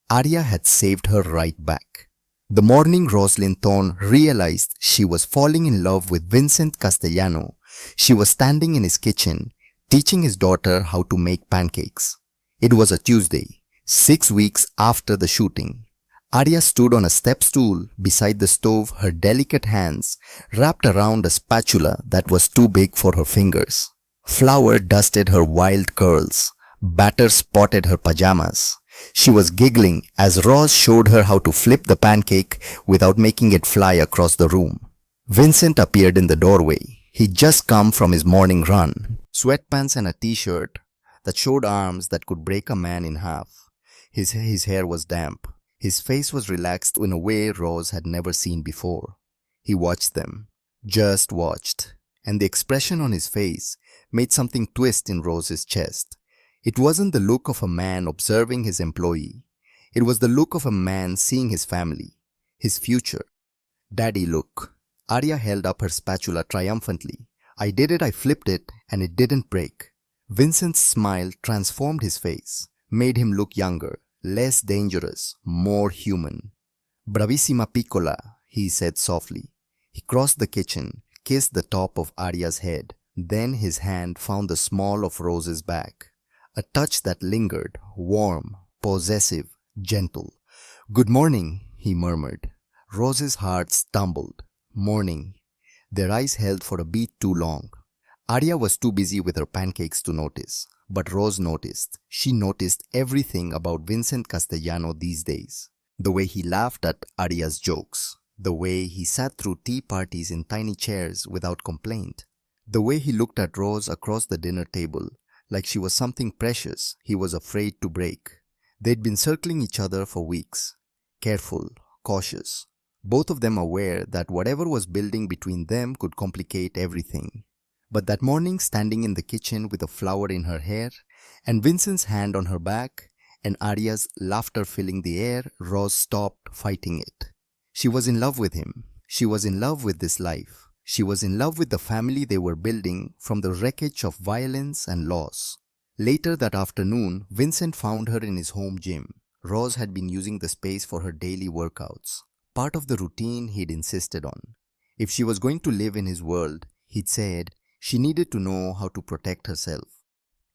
Arya had saved her right back. The morning Rosalind Thorne realized she was falling in love with Vincent Castellano, she was standing in his kitchen, teaching his daughter how to make pancakes. It was a Tuesday, 6 weeks after the shooting. Arya stood on a step stool beside the stove, her delicate hands wrapped around a spatula that was too big for her fingers. Flour dusted her wild curls. Batter spotted her pajamas. She was giggling as Ross showed her how to flip the pancake without making it fly across the room. Vincent appeared in the doorway. He'd just come from his morning run. Sweatpants and a t-shirt that showed arms that could break a man in half. His hair was damp. His face was relaxed in a way Rose had never seen before. He watched them. Just watched. And the expression on his face made something twist in Rose's chest. It wasn't the look of a man observing his employee. It was the look of a man seeing his family, his future. Daddy look. Arya held up her spatula triumphantly. I did it, I flipped it, and it didn't break. Vincent's smile transformed his face, made him look younger, less dangerous, more human. Bravissima piccola, he said softly. He crossed the kitchen, kissed the top of Arya's head. Then his hand found the small of Rose's back. A touch that lingered, warm, possessive, gentle. "Good morning," he murmured. Rose's heart stumbled. "Morning." Their eyes held for a beat too long. Arya was too busy with her pancakes to notice, but Rose noticed. She noticed everything about Vincent Castellano these days. The way he laughed at Arya's jokes, the way he sat through tea parties in tiny chairs without complaint, the way he looked at Rose across the dinner table like she was something precious he was afraid to break. They'd been circling each other for weeks, careful, cautious, both of them aware that whatever was building between them could complicate everything. But that morning, standing in the kitchen with a flower in her hair, and Vincent's hand on her back, and Arya's laughter filling the air, Rose stopped fighting it. She was in love with him. She was in love with this life. She was in love with the family they were building from the wreckage of violence and loss. Later that afternoon, Vincent found her in his home gym. Rose had been using the space for her daily workouts, part of the routine he'd insisted on. If she was going to live in his world, he'd said, she needed to know how to protect herself.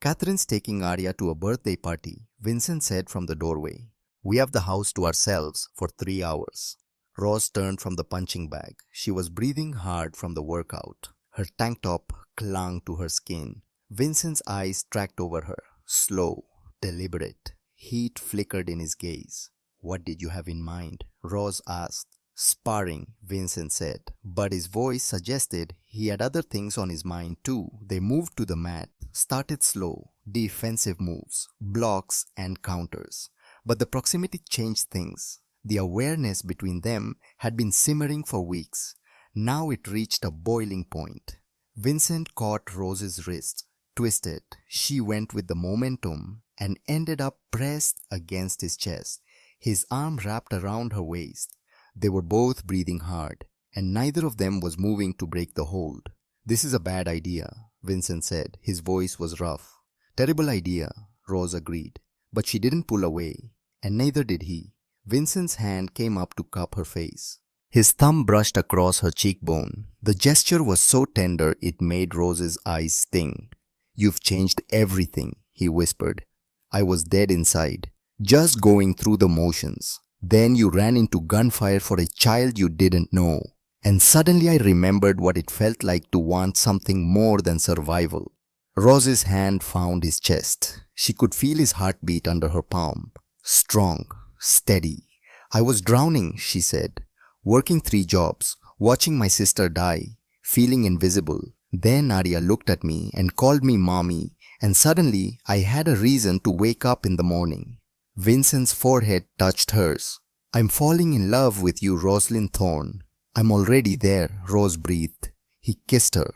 "Catherine's taking Arya to a birthday party," Vincent said from the doorway. "We have the house to ourselves for 3 hours." Rose turned from the punching bag. She was breathing hard from the workout. Her tank top clung to her skin. Vincent's eyes tracked over her, slow, deliberate. Heat flickered in his gaze. "What did you have in mind?" Rose asked. "Sparring," Vincent said, but his voice suggested he had other things on his mind too. They moved to the mat, started slow, defensive moves, blocks and counters. But the proximity changed things. The awareness between them had been simmering for weeks. Now it reached a boiling point. Vincent caught Rose's wrist, twisted. She went with the momentum and ended up pressed against his chest, his arm wrapped around her waist. They were both breathing hard, and neither of them was moving to break the hold. "This is a bad idea," Vincent said. His voice was rough. "Terrible idea," Rose agreed. But she didn't pull away, and neither did he. Vincent's hand came up to cup her face. His thumb brushed across her cheekbone. The gesture was so tender it made Rose's eyes sting. "You've changed everything," he whispered. "I was dead inside, just going through the motions. Then you ran into gunfire for a child you didn't know. And suddenly I remembered what it felt like to want something more than survival." Rose's hand found his chest. She could feel his heartbeat under her palm. Strong, steady. "I was drowning," she said. "Working 3 jobs, watching my sister die, feeling invisible. Then Arya looked at me and called me mommy, and suddenly I had a reason to wake up in the morning." Vincent's forehead touched hers. "I'm falling in love with you, Rosalind Thorne." "I'm already there," Rose breathed. He kissed her.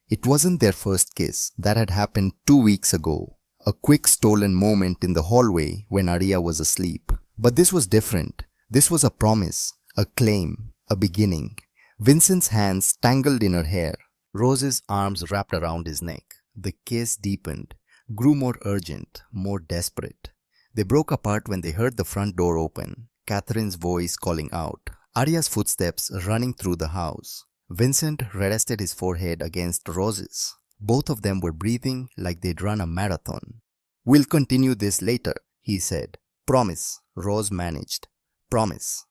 It wasn't their first kiss. That had happened 2 weeks ago. A quick stolen moment in the hallway when Arya was asleep. But this was different. This was a promise, a claim, a beginning. Vincent's hands tangled in her hair. Rose's arms wrapped around his neck. The kiss deepened, grew more urgent, more desperate. They broke apart when they heard the front door open, Catherine's voice calling out, Arya's footsteps running through the house. Vincent rested his forehead against Rose's. Both of them were breathing like they'd run a marathon. "We'll continue this later," he said. "Promise," Rose managed. "Promise."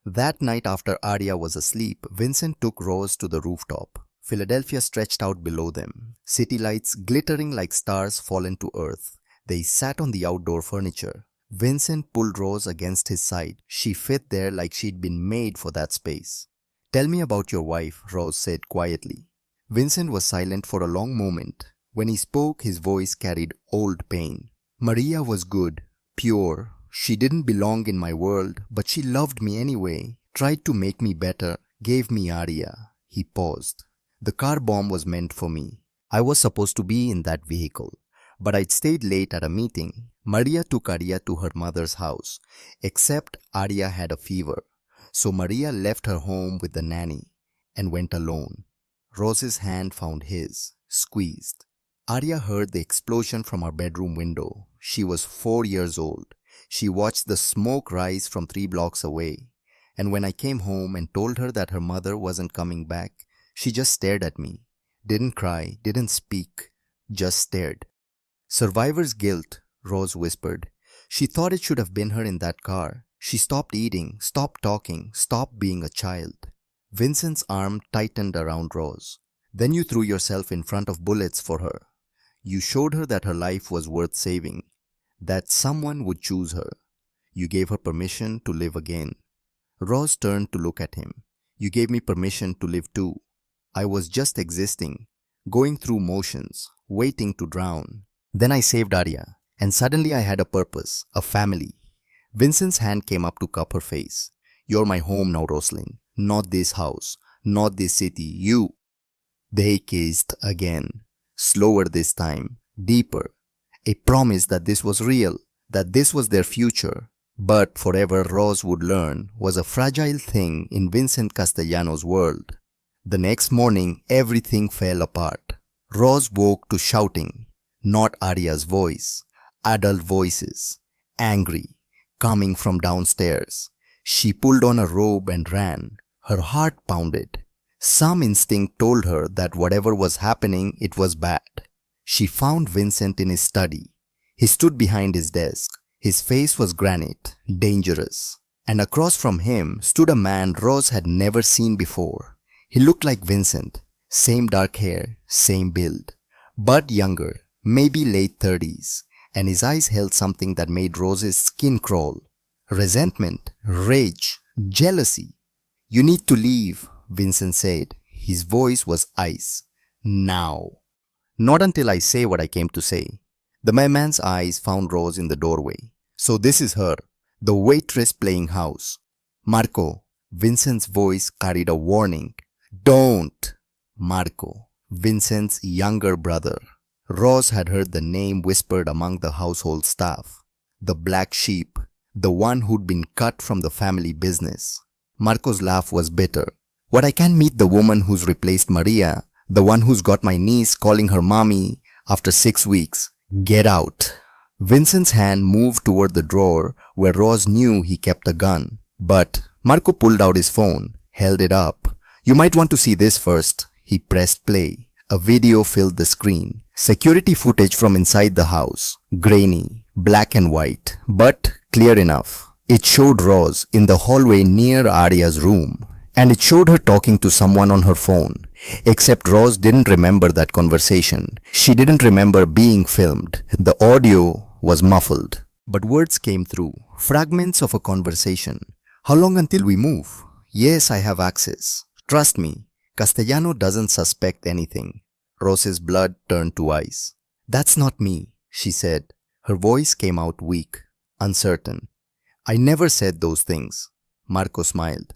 That night after Arya was asleep, Vincent took Rose to the rooftop. Philadelphia stretched out below them, city lights glittering like stars fallen to earth. They sat on the outdoor furniture. Vincent pulled Rose against his side. She fit there like she'd been made for that space. "Tell me about your wife," Rose said quietly. Vincent was silent for a long moment. When he spoke, his voice carried old pain. "Maria was good, pure. She didn't belong in my world, but she loved me anyway, tried to make me better, gave me Arya." He paused. "The car bomb was meant for me. I was supposed to be in that vehicle. But I'd stayed late at a meeting. Maria took Arya to her mother's house, except Arya had a fever. So Maria left her home with the nanny and went alone." Rose's hand found his, squeezed. "Arya heard the explosion from our bedroom window. She was 4 years old. She watched the smoke rise from 3 blocks away. And when I came home and told her that her mother wasn't coming back, she just stared at me. Didn't cry, didn't speak, just stared." "Survivor's guilt," Rose whispered. She thought it should have been her in that car. She stopped eating, stopped talking, stopped being a child. Vincent's arm tightened around Rose. Then you threw yourself in front of bullets for her. You showed her that her life was worth saving, that someone would choose her. You gave her permission to live again. Rose turned to look at him. You gave me permission to live too. I was just existing, going through motions, waiting to drown. Then I saved Arya, and suddenly I had a purpose, a family. Vincent's hand came up to cup her face. You're my home now, Rosalind. Not this house, not this city, you. They kissed again, slower this time, deeper. A promise that this was real, that this was their future. But forever, Rose would learn, was a fragile thing in Vincent Castellanos' world. The next morning, everything fell apart. Rose woke to shouting, not Arya's voice, adult voices, angry, coming from downstairs. She pulled on a robe and ran. Her heart pounded. Some instinct told her that whatever was happening, it was bad. She found Vincent in his study. He stood behind his desk. His face was granite, dangerous. And across from him stood a man Rose had never seen before. He looked like Vincent, same dark hair, same build, but younger, maybe late 30s, and his eyes held something that made Rose's skin crawl. Resentment, rage, jealousy. You need to leave, Vincent said. His voice was ice. Now. Not until I say what I came to say. The man's eyes found Rose in the doorway. So this is her, the waitress playing house. Marco, Vincent's voice carried a warning. Don't! Marco, Vincent's younger brother. Rose had heard the name whispered among the household staff. The black sheep, the one who'd been cut from the family business. Marco's laugh was bitter. What, I can't meet the woman who's replaced Maria, the one who's got my niece calling her mommy after 6 weeks. Get out. Vincent's hand moved toward the drawer where Rose knew he kept a gun. But Marco pulled out his phone, held it up. You might want to see this first. He pressed play. A video filled the screen. Security footage from inside the house. Grainy, black and white, but clear enough. It showed Rose in the hallway near Arya's room. And it showed her talking to someone on her phone. Except Rose didn't remember that conversation. She didn't remember being filmed. The audio was muffled. But words came through. Fragments of a conversation. How long until we move? Yes, I have access. Trust me. Castellano doesn't suspect anything. Rose's blood turned to ice. That's not me, she said. Her voice came out weak, uncertain. I never said those things. Marco smiled.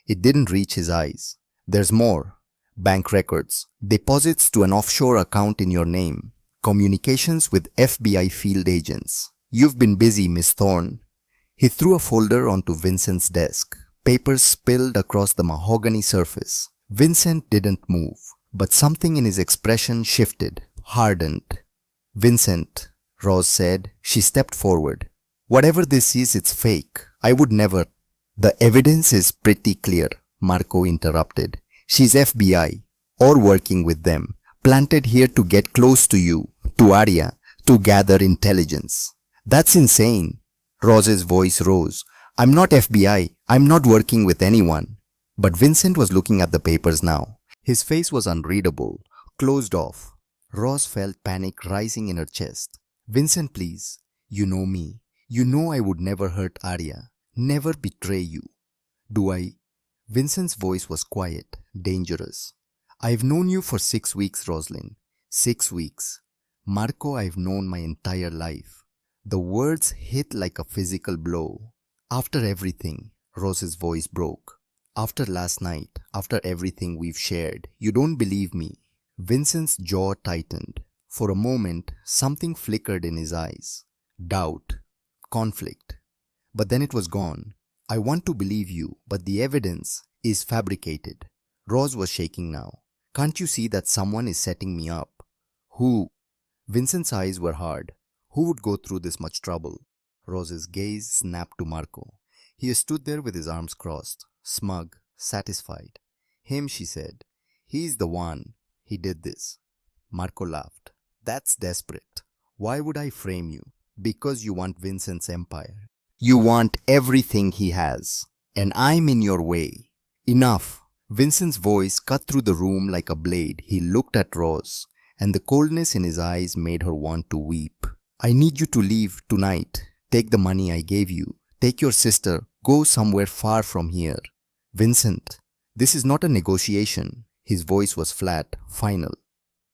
It didn't reach his eyes. There's more. Bank records, deposits to an offshore account in your name, communications with FBI field agents. You've been busy, Miss Thorne. He threw a folder onto Vincent's desk. Papers spilled across the mahogany surface. Vincent didn't move, but something in his expression shifted, hardened. Vincent, Rose said. She stepped forward. Whatever this is, it's fake. I would never. The evidence is pretty clear, Marco interrupted. She's FBI, or working with them, planted here to get close to you, to Arya, to gather intelligence. That's insane. Rose's voice rose. I'm not FBI. I'm not working with anyone. But Vincent was looking at the papers now. His face was unreadable, closed off. Rose felt panic rising in her chest. Vincent, please. You know me. You know I would never hurt Arya, never betray you. Do I? Vincent's voice was quiet, dangerous. I've known you for 6 weeks, Rosalind. 6 weeks. Marco, I've known my entire life. The words hit like a physical blow. After everything, Rose's voice broke. After last night, after everything we've shared, you don't believe me. Vincent's jaw tightened. For a moment, something flickered in his eyes. Doubt. Conflict. But then it was gone. I want to believe you, but the evidence is fabricated. Rose was shaking now. Can't you see that someone is setting me up? Who? Vincent's eyes were hard. Who would go through this much trouble? Rose's gaze snapped to Marco. He stood there with his arms crossed, smug, satisfied. Him, she said. He's the one. He did this. Marco laughed. That's desperate. Why would I frame you? Because you want Vincent's empire. You want everything he has. And I'm in your way. Enough. Vincent's voice cut through the room like a blade. He looked at Rose, and the coldness in his eyes made her want to weep. I need you to leave tonight. Take the money I gave you. Take your sister. Go somewhere far from here. Vincent, this is not a negotiation. His voice was flat, final.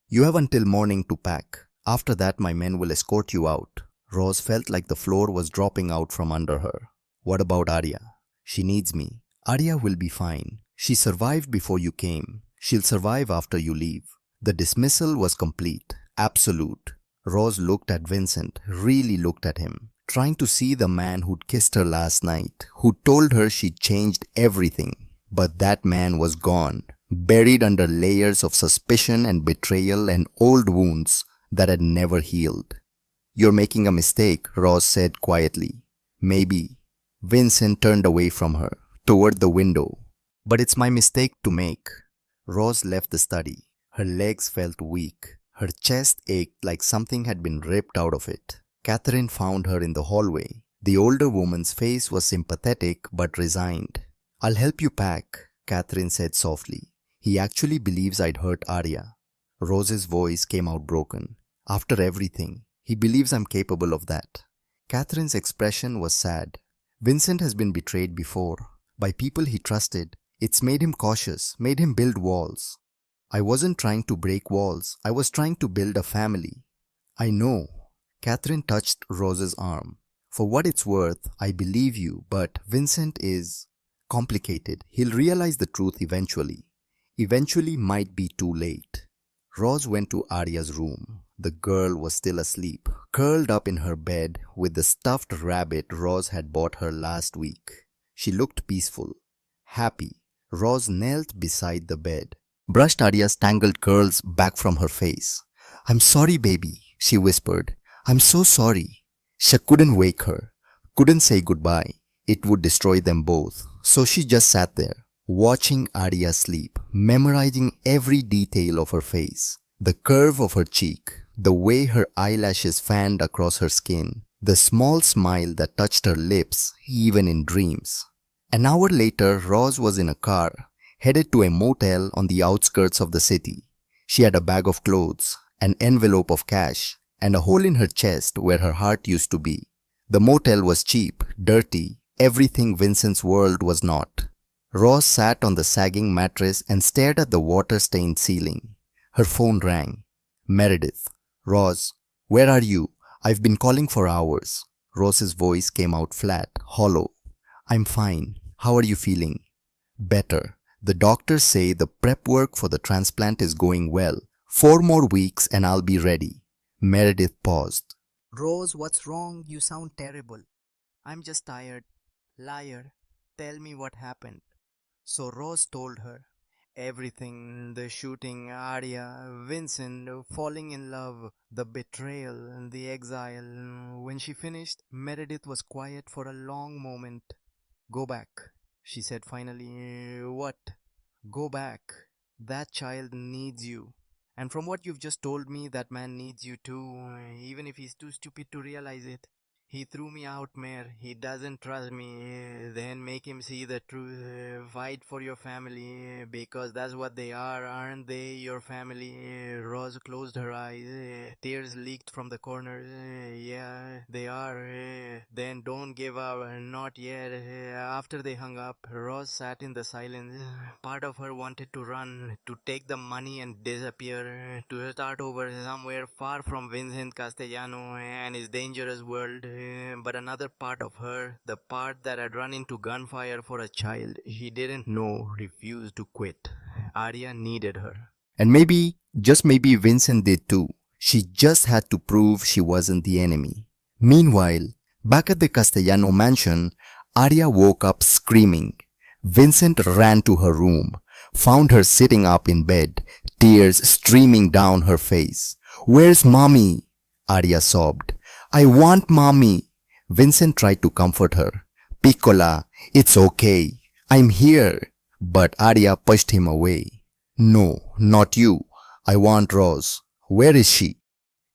You have until morning to pack. After that, my men will escort you out. Rose felt like the floor was dropping out from under her. What about Arya? She needs me. Arya will be fine. She survived before you came. She'll survive after you leave. The dismissal was complete, absolute. Rose looked at Vincent, really looked at him, trying to see the man who'd kissed her last night, who told her she'd changed everything. But that man was gone, buried under layers of suspicion and betrayal and old wounds that had never healed. You're making a mistake, Rose said quietly. Maybe. Vincent turned away from her, toward the window. But it's my mistake to make. Rose left the study. Her legs felt weak. Her chest ached like something had been ripped out of it. Catherine found her in the hallway. The older woman's face was sympathetic but resigned. I'll help you pack, Catherine said softly. He actually believes I'd hurt Arya. Rose's voice came out broken. After everything, he believes I'm capable of that. Catherine's expression was sad. Vincent has been betrayed before, by people he trusted. It's made him cautious, made him build walls. I wasn't trying to break walls, I was trying to build a family. I know. Catherine touched Rose's arm. For what it's worth, I believe you, but Vincent is complicated. He'll realize the truth eventually. Eventually might be too late. Rose went to Arya's room. The girl was still asleep, curled up in her bed with the stuffed rabbit Rose had bought her last week. She looked peaceful, happy. Rose knelt beside the bed, brushed Arya's tangled curls back from her face. I'm sorry, baby, she whispered. I'm so sorry. She couldn't wake her, couldn't say goodbye. It would destroy them both. So she just sat there, watching Arya sleep, memorizing every detail of her face, the curve of her cheek, the way her eyelashes fanned across her skin, the small smile that touched her lips even in dreams. An hour later, Rose was in a car, headed to a motel on the outskirts of the city. She had a bag of clothes, an envelope of cash, and a hole in her chest where her heart used to be. The motel was cheap, dirty, everything Vincent's world was not. Rose sat on the sagging mattress and stared at the water-stained ceiling. Her phone rang. Meredith. Rose, where are you? I've been calling for hours. Rose's voice came out flat, hollow. I'm fine. How are you feeling? Better. The doctors say the prep work for the transplant is going well. 4 more weeks and I'll be ready. Meredith paused. Rose, what's wrong? You sound terrible. I'm just tired. Liar. Tell me what happened. So Rose told her. Everything, the shooting, Arya, Vincent, falling in love, the betrayal, the exile. When she finished, Meredith was quiet for a long moment. Go back, she said finally. What? Go back. That child needs you. And from what you've just told me, that man needs you too, even if he's too stupid to realize it. He threw me out, Mayor. He doesn't trust me. Then make him see the truth. Fight for your family, because that's what they are, aren't they? Your family. Rose closed her eyes. Tears leaked from the corners. Yeah, they are. Then don't give up. Not yet. After they hung up, Rose sat in the silence. Part of her wanted to run, to take the money and disappear, to start over somewhere far from Vincent Castellano and his dangerous world. But another part of her, the part that had run into gunfire for a child she didn't know, refused to quit. Arya needed her. And maybe, just maybe Vincent did too. She just had to prove she wasn't the enemy. Meanwhile, back at the Castellano mansion, Arya woke up screaming. Vincent ran to her room, found her sitting up in bed, tears streaming down her face. Where's mommy? Arya sobbed. I want mommy. Vincent tried to comfort her. Piccola, it's okay. I'm here. But Arya pushed him away. No, not you. I want Rose. Where is she?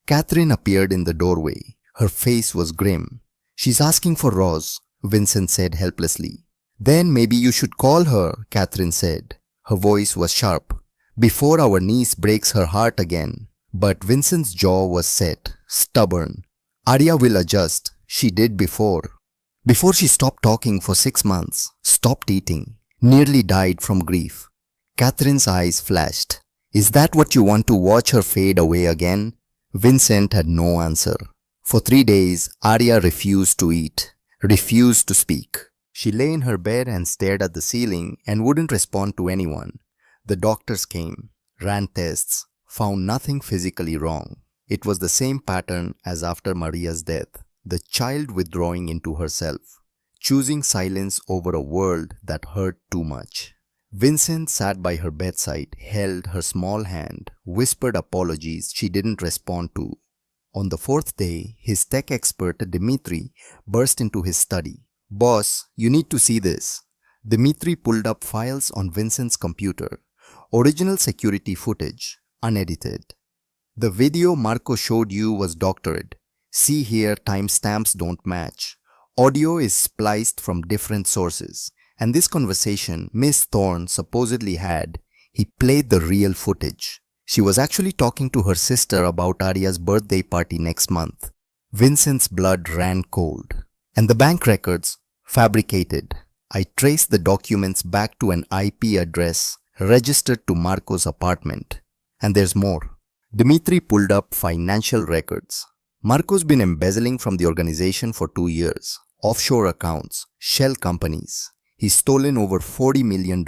Catherine appeared in the doorway. Her face was grim. She's asking for Roz, Vincent said helplessly. Then maybe you should call her, Catherine said. Her voice was sharp. Before our niece breaks her heart again. But Vincent's jaw was set, stubborn. Arya will adjust. She did before. Before she stopped talking for 6 months, stopped eating, nearly died from grief. Catherine's eyes flashed. Is that what you want to watch her fade away again? Vincent had no answer. For 3 days, Arya refused to eat, refused to speak. She lay in her bed and stared at the ceiling and wouldn't respond to anyone. The doctors came, ran tests, found nothing physically wrong. It was the same pattern as after Maria's death. The child withdrawing into herself, choosing silence over a world that hurt too much. Vincent sat by her bedside, held her small hand, whispered apologies she didn't respond to. On the 4th day, his tech expert Dmitri burst into his study. Boss, you need to see this. Dmitri pulled up files on Vincent's computer. Original security footage, unedited. The video Marco showed you was doctored. See here, timestamps don't match. Audio is spliced from different sources. And this conversation Miss Thorne supposedly had, he played the real footage. She was actually talking to her sister about Arya's birthday party next month. Vincent's blood ran cold. And the bank records, fabricated. I traced the documents back to an IP address registered to Marco's apartment. And there's more. Dmitri pulled up financial records. Marco's been embezzling from the organization for 2 years. Offshore accounts, shell companies. He's stolen over $40 million.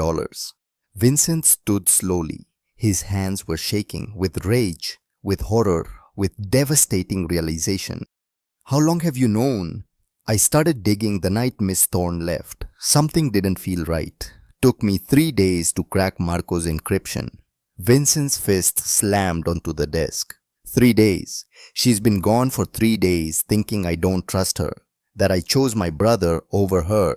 Vincent stood slowly. His hands were shaking with rage, with horror, with devastating realization. How long have you known? I started digging the night Miss Thorne left. Something didn't feel right. Took me 3 days to crack Marco's encryption. Vincent's fist slammed onto the desk. 3 days. She's been gone for 3 days thinking I don't trust her, that I chose my brother over her.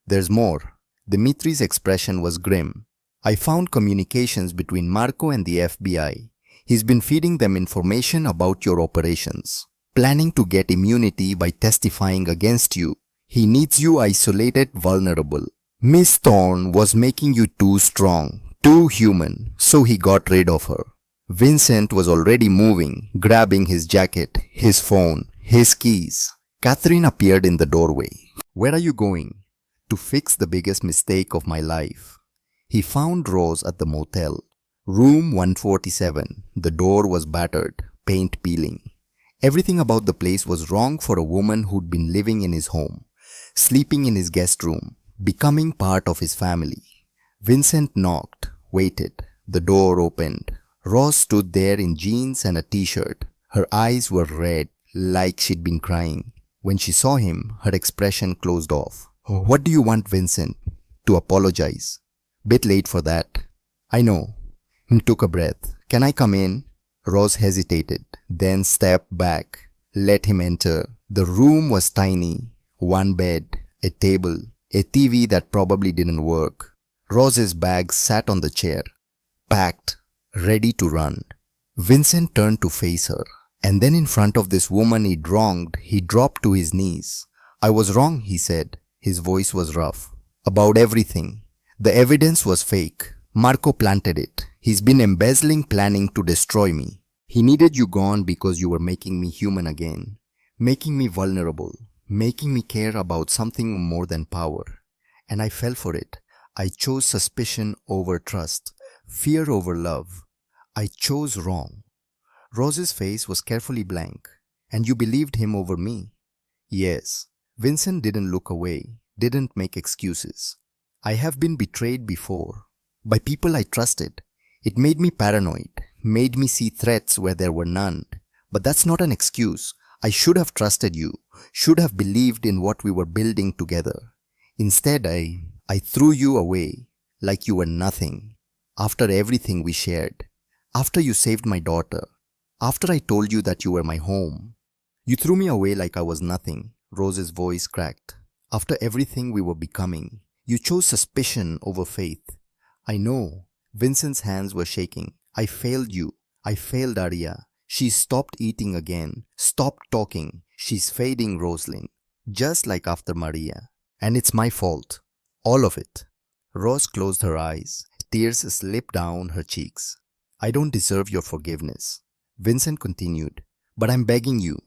There's more. Dimitri's expression was grim. I found communications between Marco and the FBI. He's been feeding them information about your operations, planning to get immunity by testifying against you. He needs you isolated, vulnerable. Miss Thorne was making you too strong, too human, so he got rid of her. Vincent was already moving, grabbing his jacket, his phone, his keys. Catherine appeared in the doorway. Where are you going? To fix the biggest mistake of my life. He found Rose at the motel. Room 147. The door was battered, paint peeling. Everything about the place was wrong for a woman who'd been living in his home, sleeping in his guest room, becoming part of his family. Vincent knocked, waited. The door opened. Rose stood there in jeans and a t-shirt. Her eyes were red, like she'd been crying. When she saw him, her expression closed off. What do you want, Vincent? To apologize. Bit late for that. I know. He took a breath. Can I come in? Rose hesitated, then stepped back. Let him enter. The room was tiny. One bed, a table, a TV that probably didn't work. Rose's bag sat on the chair, packed, ready to run. Vincent turned to face her, and then in front of this woman he'd wronged, he dropped to his knees. I was wrong, he said. His voice was rough. About everything. The evidence was fake. Marco planted it. He's been embezzling, planning to destroy me. He needed you gone because you were making me human again, making me vulnerable, making me care about something more than power. And I fell for it. I chose suspicion over trust, fear over love. I chose wrong. Rose's face was carefully blank. And you believed him over me? Yes. Vincent didn't look away, didn't make excuses. I have been betrayed before, by people I trusted. It made me paranoid, made me see threats where there were none. But that's not an excuse. I should have trusted you, should have believed in what we were building together. Instead, I threw you away, like you were nothing. After everything we shared, after you saved my daughter, after I told you that you were my home, you threw me away like I was nothing. Rose's voice cracked. After everything we were becoming, you chose suspicion over faith. I know. Vincent's hands were shaking. I failed you. I failed Arya. She stopped eating again, stopped talking. She's fading, Rosalind. Just like after Maria. And it's my fault. All of it. Rose closed her eyes. Tears slipped down her cheeks. I don't deserve your forgiveness. Vincent continued. But I'm begging you.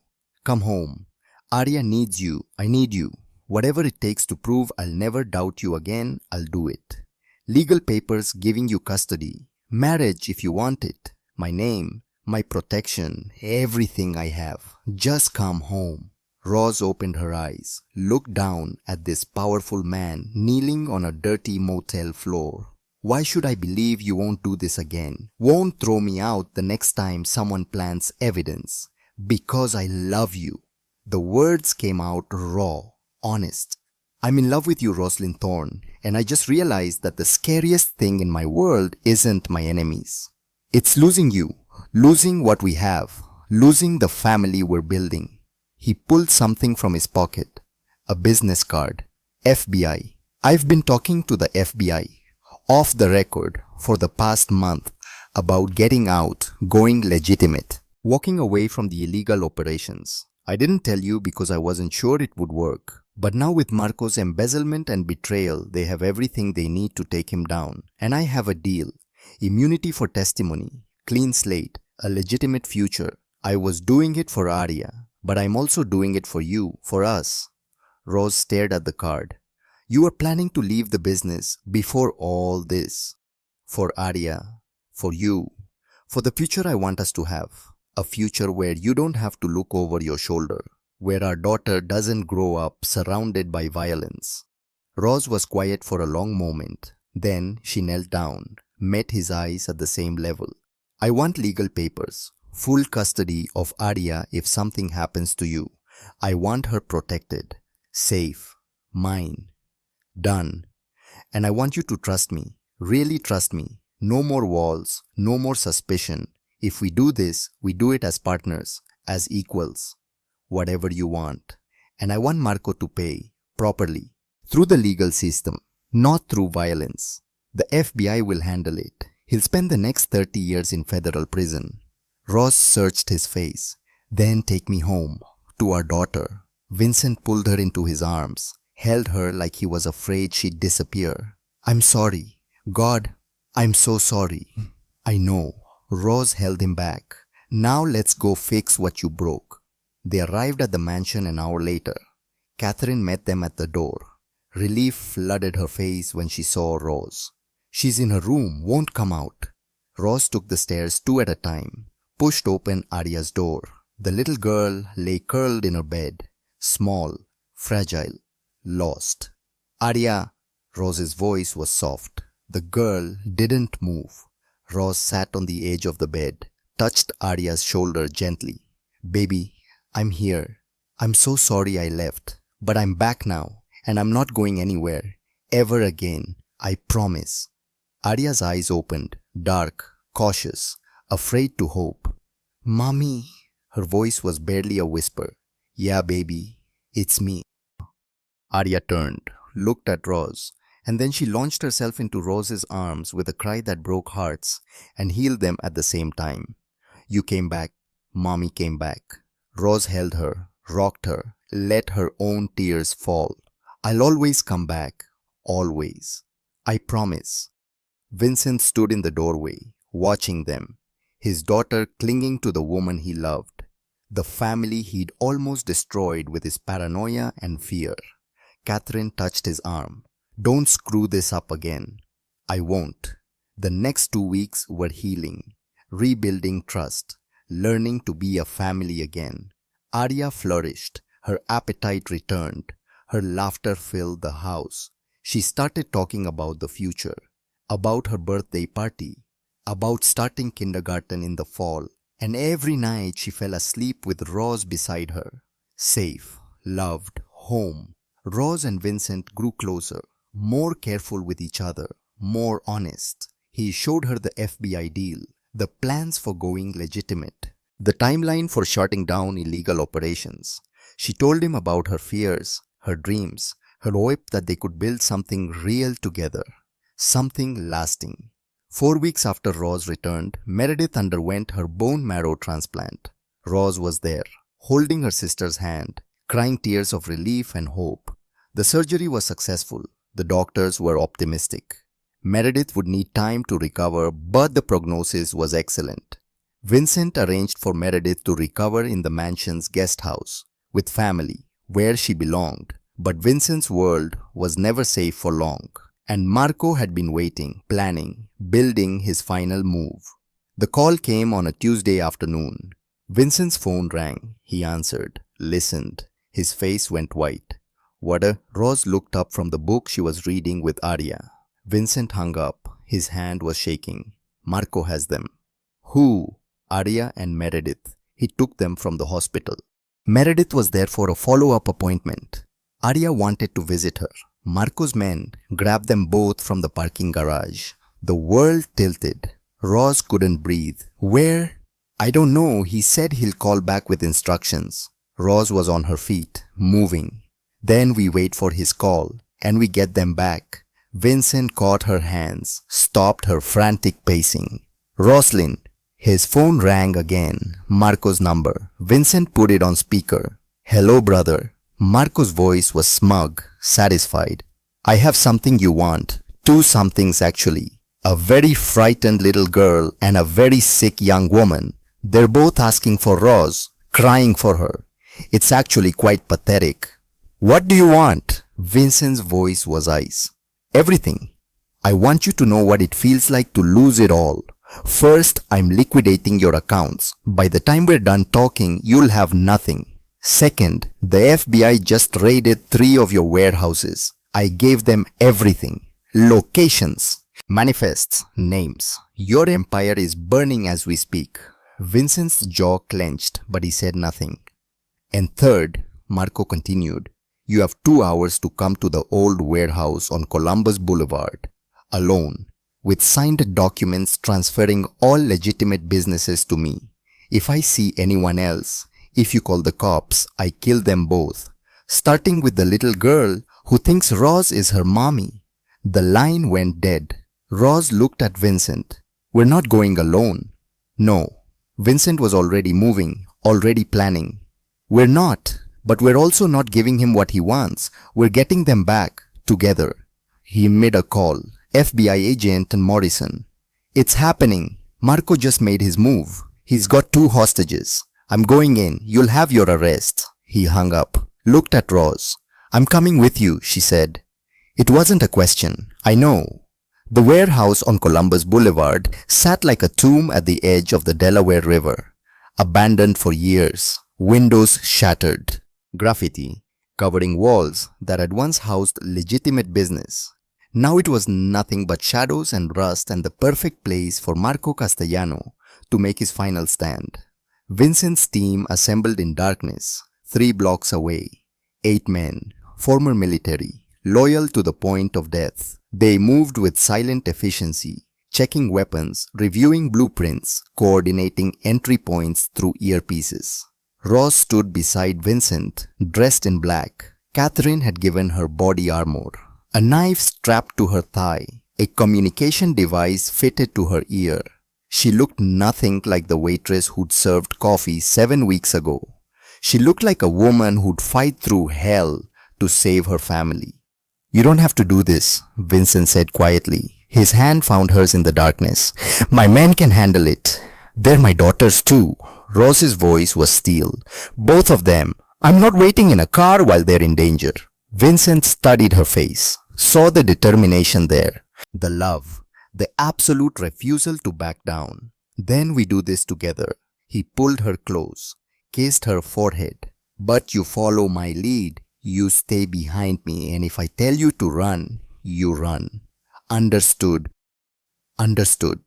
Come home. Arya needs you. I need you. Whatever it takes to prove I'll never doubt you again, I'll do it. Legal papers giving you custody. Marriage if you want it. My name. My protection. Everything I have. Just come home. Rose opened her eyes, looked down at this powerful man kneeling on a dirty motel floor. Why should I believe you won't do this again? Won't throw me out the next time someone plants evidence? Because I love you. The words came out raw, honest. I'm in love with you, Rosalind Thorne, and I just realized that the scariest thing in my world isn't my enemies. It's losing you, losing what we have, losing the family we're building. He pulled something from his pocket. A business card. FBI. I've been talking to the FBI, off the record, for the past month about getting out, going legitimate, walking away from the illegal operations. I didn't tell you because I wasn't sure it would work. But now with Marco's embezzlement and betrayal, they have everything they need to take him down. And I have a deal. Immunity for testimony, clean slate, a legitimate future. I was doing it for Arya. But I'm also doing it for you, for us. Rose stared at the card. You were planning to leave the business before all this. For Arya, for you, for the future I want us to have. A future where you don't have to look over your shoulder, where our daughter doesn't grow up surrounded by violence. Rose was quiet for a long moment. Then she knelt down, met his eyes at the same level. I want legal papers. Full custody of Arya if something happens to you. I want her protected, safe, mine, done. And I want you to trust me, really trust me. No more walls, no more suspicion. If we do this, we do it as partners, as equals. Whatever you want. And I want Marco to pay, properly, through the legal system, not through violence. The FBI will handle it. He'll spend the next 30 years in federal prison. Ross searched his face. Then take me home, to our daughter. Vincent pulled her into his arms, held her like he was afraid she'd disappear. I'm sorry. God, I'm so sorry. I know. Rose held him back. Now let's go fix what you broke. They arrived at the mansion an hour later. Catherine met them at the door. Relief flooded her face when she saw Rose. She's in her room, won't come out. Rose took the stairs two at a time, pushed open Arya's door. The little girl lay curled in her bed, small, fragile, lost. Arya, Rose's voice was soft. The girl didn't move. Rose sat on the edge of the bed, touched Arya's shoulder gently. Baby, I'm here. I'm so sorry I left, but I'm back now, and I'm not going anywhere, ever again, I promise. Arya's eyes opened, dark, cautious, afraid to hope. Mommy, her voice was barely a whisper. Yeah, baby, it's me. Arya turned, looked at Rose, and then she launched herself into Rose's arms with a cry that broke hearts and healed them at the same time. You came back. Mommy came back. Rose held her, rocked her, let her own tears fall. I'll always come back. Always. I promise. Vincent stood in the doorway, watching them, his daughter clinging to the woman he loved, the family he'd almost destroyed with his paranoia and fear. Catherine touched his arm. Don't screw this up again. I won't. The next 2 weeks were healing, rebuilding trust, learning to be a family again. Arya flourished. Her appetite returned. Her laughter filled the house. She started talking about the future, about her birthday party, about starting kindergarten in the fall, and every night she fell asleep with Rose beside her. Safe, loved, home. Rose and Vincent grew closer, more careful with each other, more honest. He showed her the FBI deal, the plans for going legitimate, the timeline for shutting down illegal operations. She told him about her fears, her dreams, her hope that they could build something real together, something lasting. 4 weeks after Roz returned, Meredith underwent her bone marrow transplant. Roz was there, holding her sister's hand, crying tears of relief and hope. The surgery was successful. The doctors were optimistic. Meredith would need time to recover, but the prognosis was excellent. Vincent arranged for Meredith to recover in the mansion's guest house, with family, where she belonged. But Vincent's world was never safe for long, and Marco had been waiting, planning, building his final move. The call came on a Tuesday afternoon. Vincent's phone rang. He answered, listened. His face went white. Roz looked up from the book she was reading with Arya. Vincent hung up. His hand was shaking. Marco has them. Who? Arya and Meredith. He took them from the hospital. Meredith was there for a follow-up appointment. Arya wanted to visit her. Marco's men grabbed them both from the parking garage. The world tilted. Roz couldn't breathe. Where? I don't know. He said he'll call back with instructions. Roz was on her feet, moving. Then we wait for his call, and we get them back. Vincent caught her hands, stopped her frantic pacing. Roslyn. His phone rang again. Marco's number. Vincent put it on speaker. Hello, brother. Marco's voice was smug, satisfied. I have something you want. Two somethings actually. A very frightened little girl and a very sick young woman. They're both asking for Roz, crying for her. It's actually quite pathetic. What do you want? Vincent's voice was ice. Everything. I want you to know what it feels like to lose it all. First, I'm liquidating your accounts. By the time we're done talking, you'll have nothing. Second, the FBI just raided 3 of your warehouses. I gave them everything. Locations, manifests, names. Your empire is burning as we speak. Vincent's jaw clenched, but he said nothing. And third, Marco continued, you have 2 hours to come to the old warehouse on Columbus Boulevard, alone, with signed documents transferring all legitimate businesses to me. If I see anyone else, if you call the cops, I kill them both, starting with the little girl who thinks Roz is her mommy. The line went dead. Roz looked at Vincent. We're not going alone. No. Vincent was already moving, already planning. We're not, but we're also not giving him what he wants. We're getting them back, together. He made a call. FBI agent and Morrison. It's happening. Marco just made his move. He's got 2 hostages. I'm going in. You'll have your arrest. He hung up, looked at Roz. I'm coming with you, she said. It wasn't a question. I know. The warehouse on Columbus Boulevard sat like a tomb at the edge of the Delaware River, abandoned for years, windows shattered, graffiti covering walls that had once housed legitimate business. Now it was nothing but shadows and rust and the perfect place for Marco Castellano to make his final stand. Vincent's team assembled in darkness, 3 blocks away. 8 men, former military, loyal to the point of death. They moved with silent efficiency, checking weapons, reviewing blueprints, coordinating entry points through earpieces. Roz stood beside Vincent, dressed in black. Catherine had given her body armor. A knife strapped to her thigh, a communication device fitted to her ear. She looked nothing like the waitress who'd served coffee 7 weeks ago. She looked like a woman who'd fight through hell to save her family. You don't have to do this, Vincent said quietly. His hand found hers in the darkness. My men can handle it. They're my daughters too. Rose's voice was steel. Both of them. I'm not waiting in a car while they're in danger. Vincent studied her face, saw the determination there, the love, the absolute refusal to back down. Then we do this together. He pulled her close, kissed her forehead. But you follow my lead. You stay behind me, and if I tell you to run, you run. Understood. Understood.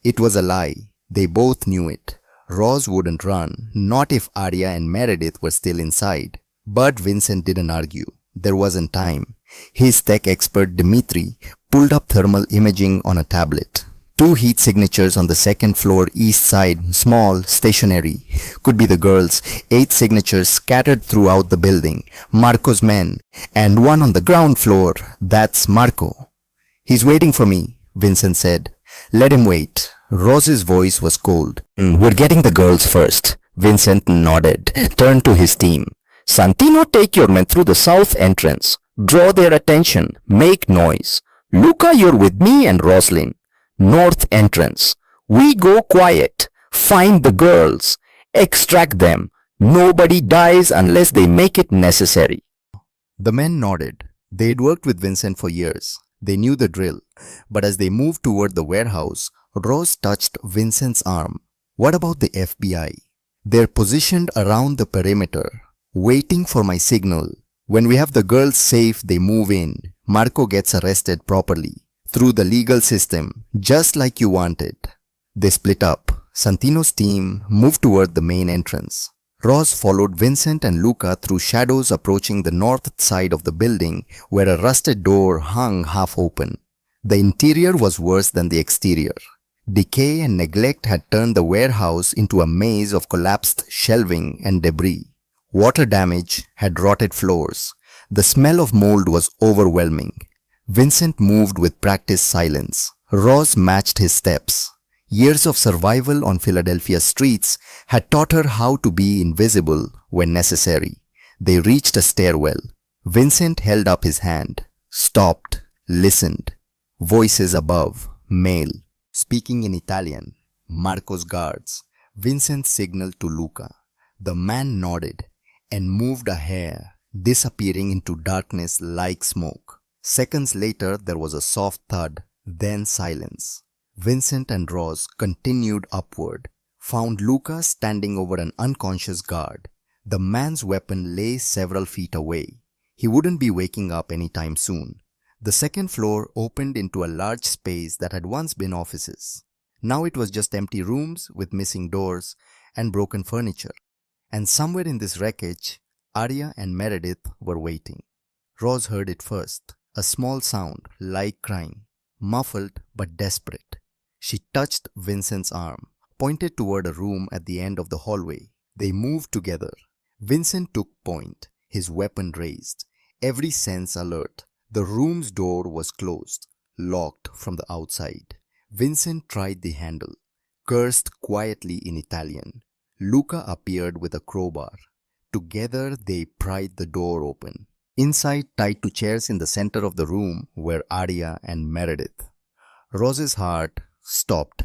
It was a lie. They both knew it. Roz wouldn't run, not if Arya and Meredith were still inside. But Vincent didn't argue. There wasn't time. His tech expert Dmitri pulled up thermal imaging on a tablet. 2 heat signatures on the 2nd floor east side, small, stationary. Could be the girls. 8 signatures scattered throughout the building. Marco's men. And 1 on the ground floor. That's Marco. He's waiting for me, Vincent said. Let him wait. Rose's voice was cold. We're getting the girls first. Vincent nodded, turned to his team. Santino, take your men through the south entrance. Draw their attention. Make noise. Luca, you're with me and Roslyn. North entrance. We go quiet. Find the girls. Extract them. Nobody dies unless they make it necessary. The men nodded. They'd worked with Vincent for years. They knew the drill. But as they moved toward the warehouse, Rose touched Vincent's arm. What about the FBI? They're positioned around the perimeter, waiting for my signal. When we have the girls safe, they move in. Marco gets arrested properly, through the legal system, just like you wanted. They split up. Santino's team moved toward the main entrance. Ross followed Vincent and Luca through shadows approaching the north side of the building where a rusted door hung half open. The interior was worse than the exterior. Decay and neglect had turned the warehouse into a maze of collapsed shelving and debris. Water damage had rotted floors. The smell of mold was overwhelming. Vincent moved with practiced silence. Ross matched his steps. Years of survival on Philadelphia streets had taught her how to be invisible when necessary. They reached a stairwell. Vincent held up his hand, stopped, listened. Voices above, male, speaking in Italian. Marco's guards. Vincent signaled to Luca. The man nodded and moved a hair, disappearing into darkness like smoke. Seconds later, there was a soft thud, then silence. Vincent and Ross continued upward, found Luca standing over an unconscious guard. The man's weapon lay several feet away. He wouldn't be waking up anytime soon. The second floor opened into a large space that had once been offices. Now it was just empty rooms with missing doors and broken furniture. And somewhere in this wreckage, Arya and Meredith were waiting. Ross heard it first, a small sound like crying, muffled but desperate. She touched Vincent's arm, pointed toward a room at the end of the hallway. They moved together. Vincent took point, his weapon raised, every sense alert. The room's door was closed, locked from the outside. Vincent tried the handle, cursed quietly in Italian. Luca appeared with a crowbar. Together they pried the door open. Inside, tied to chairs in the center of the room, were Arya and Meredith. Rose's heart stopped.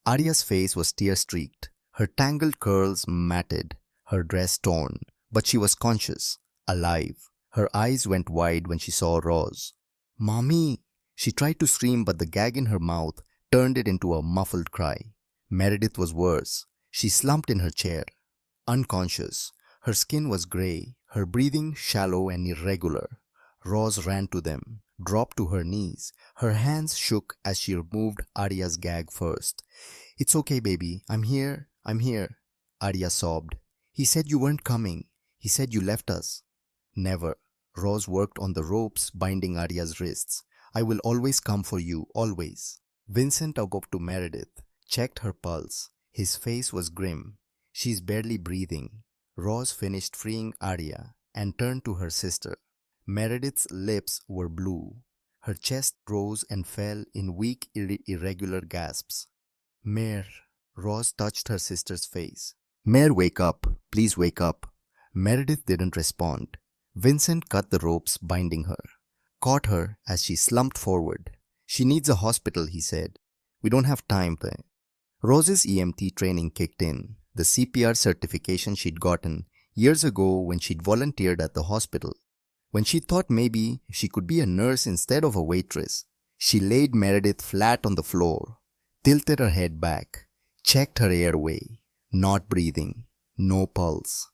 Arya's face was tear-streaked, her tangled curls matted, her dress torn, but she was conscious, alive. Her eyes went wide when she saw Rose. "Mommy!" She tried to scream, but the gag in her mouth turned it into a muffled cry. Meredith was worse. She slumped in her chair, unconscious. Her skin was gray, her breathing shallow and irregular. Rose ran to them, dropped to her knees. Her hands shook as she removed Arya's gag first. "It's okay, baby. I'm here. Arya sobbed. "He said you weren't coming. He said you left us." "Never." Rose worked on the ropes binding Arya's wrists. "I will always come for you, always." Vincent walked up to Meredith, checked her pulse. His face was grim. "She's barely breathing." Rose finished freeing Arya and turned to her sister. Meredith's lips were blue. Her chest rose and fell in weak, irregular gasps. "Mare." Rose touched her sister's face. "Mare, wake up. Please wake up." Meredith didn't respond. Vincent cut the ropes binding her, caught her as she slumped forward. "She needs a hospital," he said. "We don't have time." Rose's EMT training kicked in, the CPR certification she'd gotten years ago when she'd volunteered at the hospital. When she thought maybe she could be a nurse instead of a waitress, she laid Meredith flat on the floor, tilted her head back, checked her airway. Not breathing, no pulse.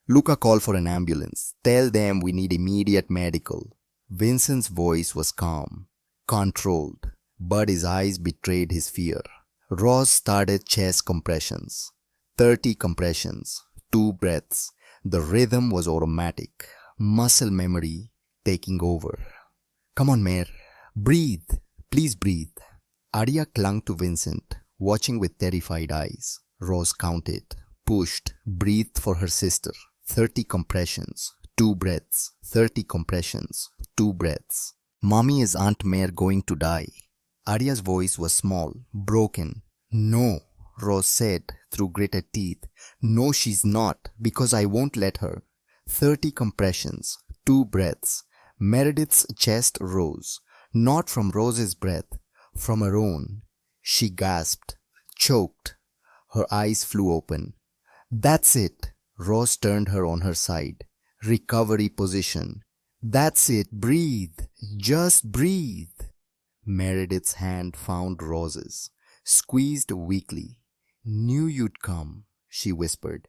"Luca, call for an ambulance. Tell them we need immediate medical." Vincent's voice was calm, controlled, but his eyes betrayed his fear. Ross started chest compressions. 30 compressions, 2 breaths. The rhythm was automatic, muscle memory taking over. "Come on, Mare. Breathe. Please breathe." Arya clung to Vincent, watching with terrified eyes. Ross counted, pushed, breathed for her sister. 30 compressions, 2 breaths. 30 compressions, 2 breaths. "Mommy, is Aunt Mare going to die?" Arya's voice was small, broken. No, Rose said through gritted teeth. No, she's not, because I won't let her. 30 compressions, 2 breaths. Meredith's chest rose, not from Rose's breath, from her own. She gasped, choked. Her eyes flew open. That's it. Rose turned her on her side. Recovery position. That's it. Breathe. Just breathe. Meredith's hand found Rose's, squeezed weakly. Knew you'd come, she whispered.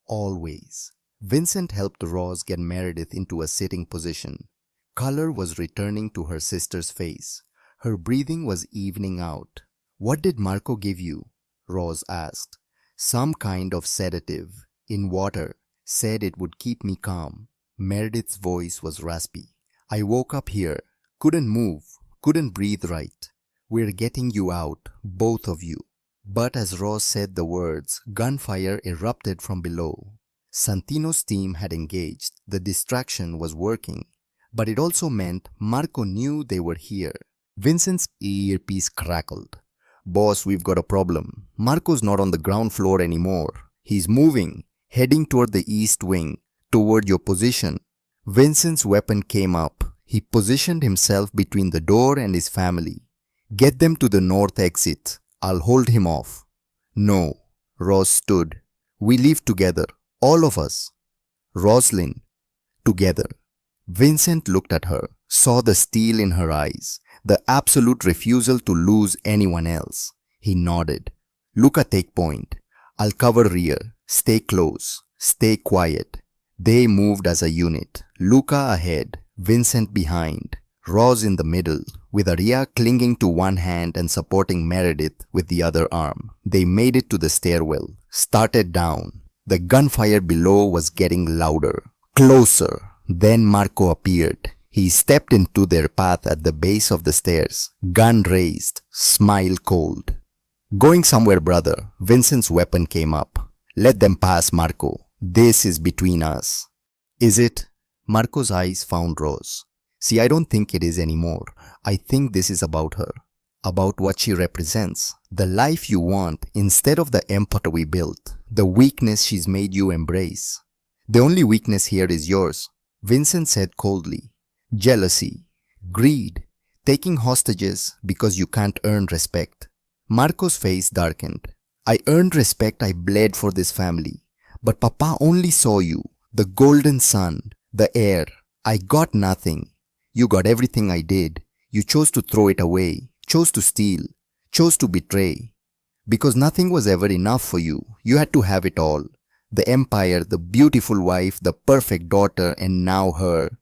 Always. Vincent helped Rose get Meredith into a sitting position. Color was returning to her sister's face. Her breathing was evening out. What did Marco give you? Rose asked. Some kind of sedative. In water. Said it would keep me calm. Meredith's voice was raspy. I woke up here. Couldn't move. Couldn't breathe right. We're getting you out, both of you. But as Rose said the words, gunfire erupted from below. Santino's team had engaged. The distraction was working. But it also meant Marco knew they were here. Vincent's earpiece crackled. Boss, we've got a problem. Marco's not on the ground floor anymore. He's moving, heading toward the east wing, toward your position. Vincent's weapon came up. He positioned himself between the door and his family. Get them to the north exit. I'll hold him off. No. Ross stood. We leave together. All of us. Rosalind. Together. Vincent looked at her, saw the steel in her eyes, the absolute refusal to lose anyone else. He nodded. Luca, take point. I'll cover rear. Stay close. Stay quiet. They moved as a unit. Luca ahead, Vincent behind, Roz in the middle, with Arya clinging to one hand and supporting Meredith with the other arm. They made it to the stairwell, started down. The gunfire below was getting louder, closer. Then Marco appeared. He stepped into their path at the base of the stairs, gun raised, smile cold. Going somewhere, brother. Vincent's weapon came up. Let them pass, Marco. This is between us. Is it? Marco's eyes found Rose. See, I don't think it is anymore. I think this is about her. About what she represents. The life you want instead of the empire we built. The weakness she's made you embrace. The only weakness here is yours, Vincent said coldly. Jealousy. Greed. Taking hostages because you can't earn respect. Marco's face darkened. I earned respect. I bled for this family. But Papa only saw you. The golden son. The heir. I got nothing. You got everything I did. You chose to throw it away. Chose to steal. Chose to betray. Because nothing was ever enough for you. You had to have it all. The empire, the beautiful wife, the perfect daughter, and now her.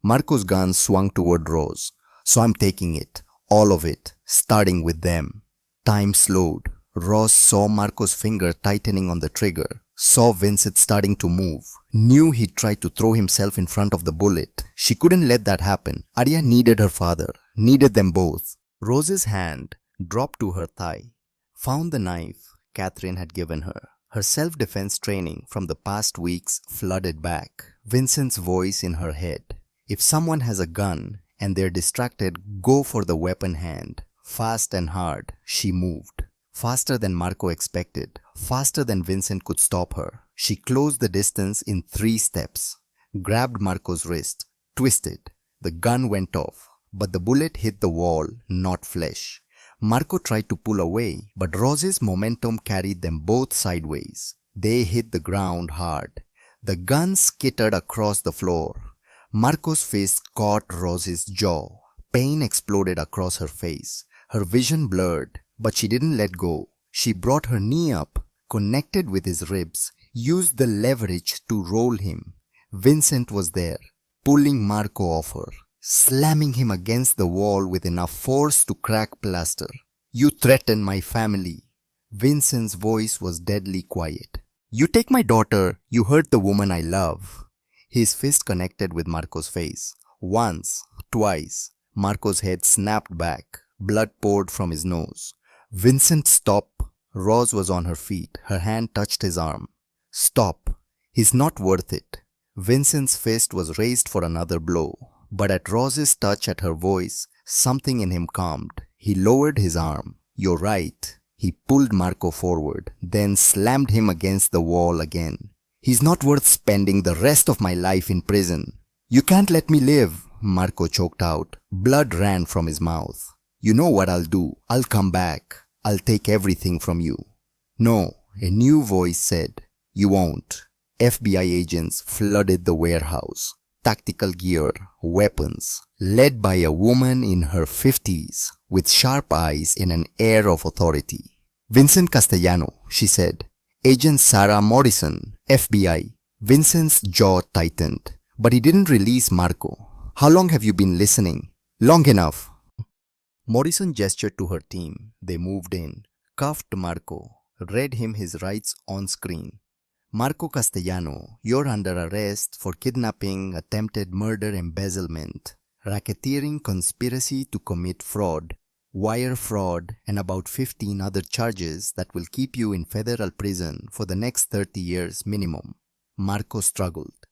Marco's gun swung toward Rose. So I'm taking it. All of it. Starting with them. Time slowed. Rose saw Marco's finger tightening on the trigger. Saw Vincent starting to move. Knew he'd tried to throw himself in front of the bullet. She couldn't let that happen. Arya needed her father. Needed them both. Rose's hand dropped to her thigh. Found the knife Catherine had given her. Her self-defense training from the past weeks flooded back. Vincent's voice in her head. If someone has a gun and they're distracted, go for the weapon hand. Fast and hard, she moved. Faster than Marco expected. Faster than Vincent could stop her. She closed the distance in 3 steps. Grabbed Marco's wrist. Twisted. The gun went off. But the bullet hit the wall, not flesh. Marco tried to pull away, but Rose's momentum carried them both sideways. They hit the ground hard. The gun skittered across the floor. Marco's fist caught Rose's jaw. Pain exploded across her face. Her vision blurred, but she didn't let go. She brought her knee up, connected with his ribs, used the leverage to roll him. Vincent was there, pulling Marco off her, slamming him against the wall with enough force to crack plaster. You threaten my family. Vincent's voice was deadly quiet. You take my daughter, you hurt the woman I love. His fist connected with Marco's face. Once, twice. Marco's head snapped back. Blood poured from his nose. Vincent, stop. Rose was on her feet. Her hand touched his arm. Stop. He's not worth it. Vincent's fist was raised for another blow. But at Rose's touch, at her voice, something in him calmed. He lowered his arm. You're right. He pulled Marco forward, then slammed him against the wall again. He's not worth spending the rest of my life in prison. You can't let me live, Marco choked out. Blood ran from his mouth. You know what I'll do. I'll come back. I'll take everything from you. No, a new voice said. You won't. FBI agents flooded the warehouse. Tactical gear, weapons, led by a woman in her 50s with sharp eyes and an air of authority. Vincent Castellano, she said. Agent Sarah Morrison, FBI. Vincent's jaw tightened, but he didn't release Marco. How long have you been listening? Long enough. Morrison gestured to her team. They moved in, cuffed Marco, read him his rights on screen. Marco Castellano, you're under arrest for kidnapping, attempted murder, embezzlement, racketeering, conspiracy to commit fraud, wire fraud, and about 15 other charges that will keep you in federal prison for the next 30 years minimum. Marco struggled.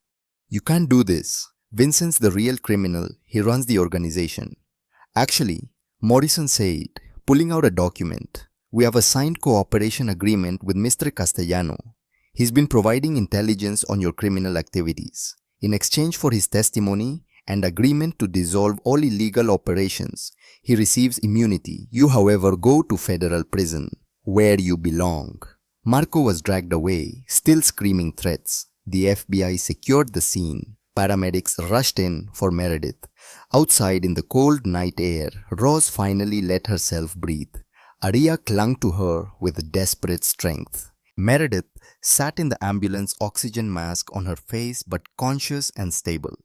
You can't do this. Vincent's the real criminal. He runs the organization. Actually, Morrison said, pulling out a document, we have a signed cooperation agreement with Mr. Castellano. He's been providing intelligence on your criminal activities. In exchange for his testimony and agreement to dissolve all illegal operations, he receives immunity. You, however, go to federal prison, where you belong. Marco was dragged away, still screaming threats. The FBI secured the scene. Paramedics rushed in for Meredith. Outside in the cold night air, Rose finally let herself breathe. Aria clung to her with desperate strength. Meredith sat in the ambulance, oxygen mask on her face but conscious and stable.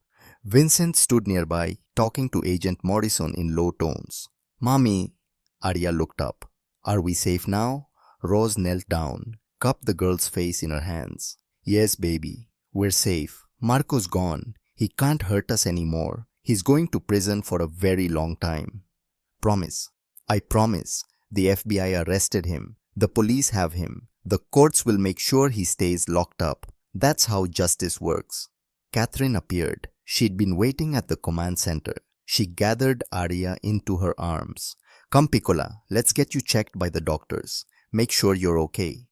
Vincent stood nearby, talking to Agent Morrison in low tones. Mommy, Aria looked up. Are we safe now? Rose knelt down, cupped the girl's face in her hands. Yes, baby, we're safe. Marco's gone. He can't hurt us anymore. He's going to prison for a very long time. Promise. I promise. The FBI arrested him. The police have him. The courts will make sure he stays locked up. That's how justice works. Catherine appeared. She'd been waiting at the command center. She gathered Aria into her arms. Come, Piccola, let's get you checked by the doctors. Make sure you're okay.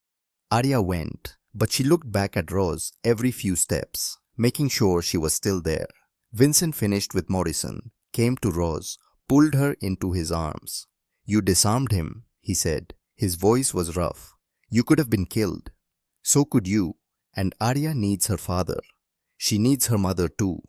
Aria went, but she looked back at Rose every few steps, making sure she was still there. Vincent finished with Morrison, came to Rose, pulled her into his arms. You disarmed him, he said. His voice was rough. You could have been killed. So could you. And Aria needs her father. She needs her mother too.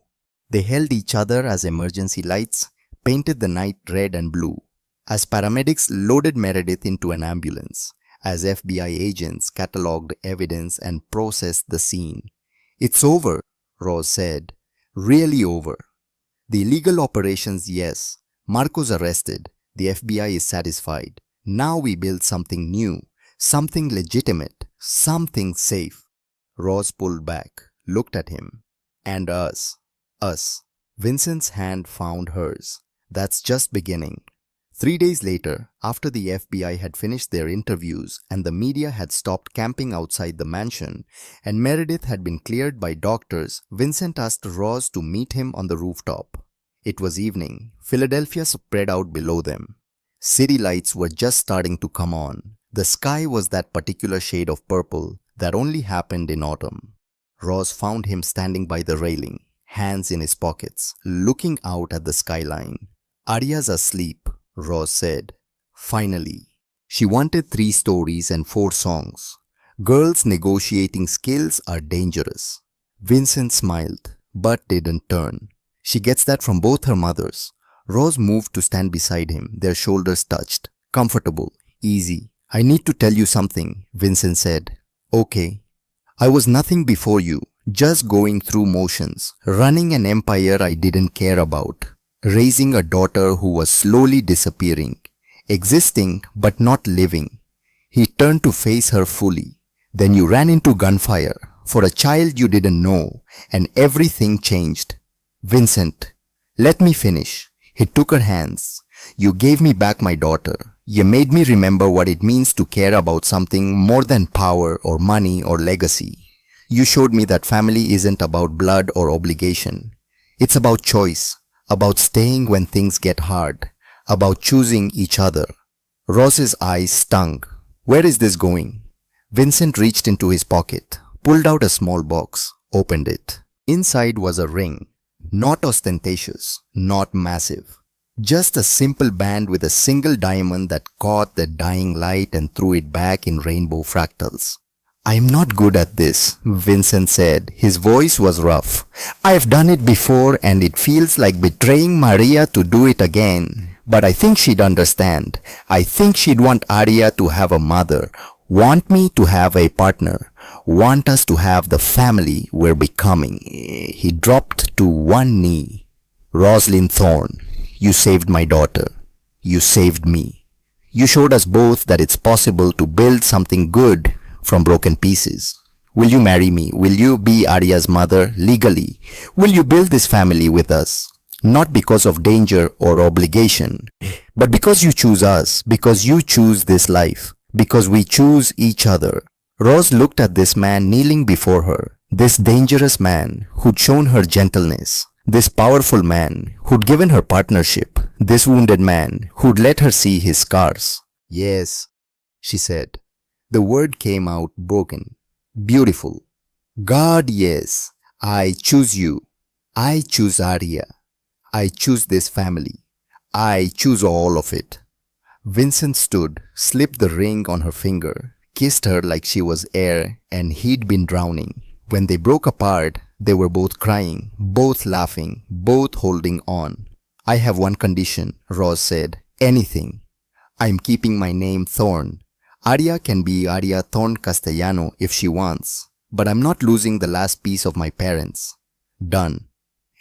They held each other as emergency lights painted the night red and blue, as paramedics loaded Meredith into an ambulance, as FBI agents catalogued evidence and processed the scene. It's over, Rose said. Really over. The illegal operations, yes. Marco's arrested. The FBI is satisfied. Now we build something new, something legitimate, something safe. Rose pulled back, looked at him. And us. Us. Vincent's hand found hers. That's just beginning. 3 days later, after the FBI had finished their interviews and the media had stopped camping outside the mansion and Meredith had been cleared by doctors, Vincent asked Ross to meet him on the rooftop. It was evening. Philadelphia spread out below them. City lights were just starting to come on. The sky was that particular shade of purple that only happened in autumn. Ross found him standing by the railing, hands in his pockets, looking out at the skyline. Aria's asleep, Ross said. Finally. She wanted 3 stories and 4 songs. Girls' negotiating skills are dangerous. Vincent smiled, but didn't turn. She gets that from both her mothers. Rose moved to stand beside him, their shoulders touched. Comfortable, easy. I need to tell you something, Vincent said. Okay. I was nothing before you, just going through motions, running an empire I didn't care about, raising a daughter who was slowly disappearing, existing but not living. He turned to face her fully. Then you ran into gunfire for a child you didn't know, and everything changed. Vincent, let me finish. He took her hands. You gave me back my daughter. You made me remember what it means to care about something more than power or money or legacy. You showed me that family isn't about blood or obligation. It's about choice, about staying when things get hard, about choosing each other. Rose's eyes stung. Where is this going? Vincent reached into his pocket, pulled out a small box, opened it. Inside was a ring. Not ostentatious, not massive. Just a simple band with a single diamond that caught the dying light and threw it back in rainbow fractals. I am not good at this, Vincent said. His voice was rough. I have done it before and it feels like betraying Maria to do it again. But I think she'd understand. I think she'd want Arya to have a mother, want me to have a partner, want us to have the family we're becoming. He dropped to one knee. Rosalind Thorne, you saved my daughter. You saved me. You showed us both that it's possible to build something good from broken pieces. Will you marry me? Will you be Arya's mother legally? Will you build this family with us? Not because of danger or obligation, but because you choose us, because you choose this life, because we choose each other. Rose looked at this man kneeling before her, this dangerous man who'd shown her gentleness, this powerful man who'd given her partnership, this wounded man who'd let her see his scars. Yes, she said. The word came out broken. Beautiful. God, yes. I choose you. I choose Arya. I choose this family. I choose all of it. Vincent stood, slipped the ring on her finger, kissed her like she was air and he'd been drowning. When they broke apart, they were both crying, both laughing, both holding on. I have one condition, Rose said. Anything. I'm keeping my name Thorne. Arya can be Arya Thorne Castellano if she wants, but I'm not losing the last piece of my parents. Done.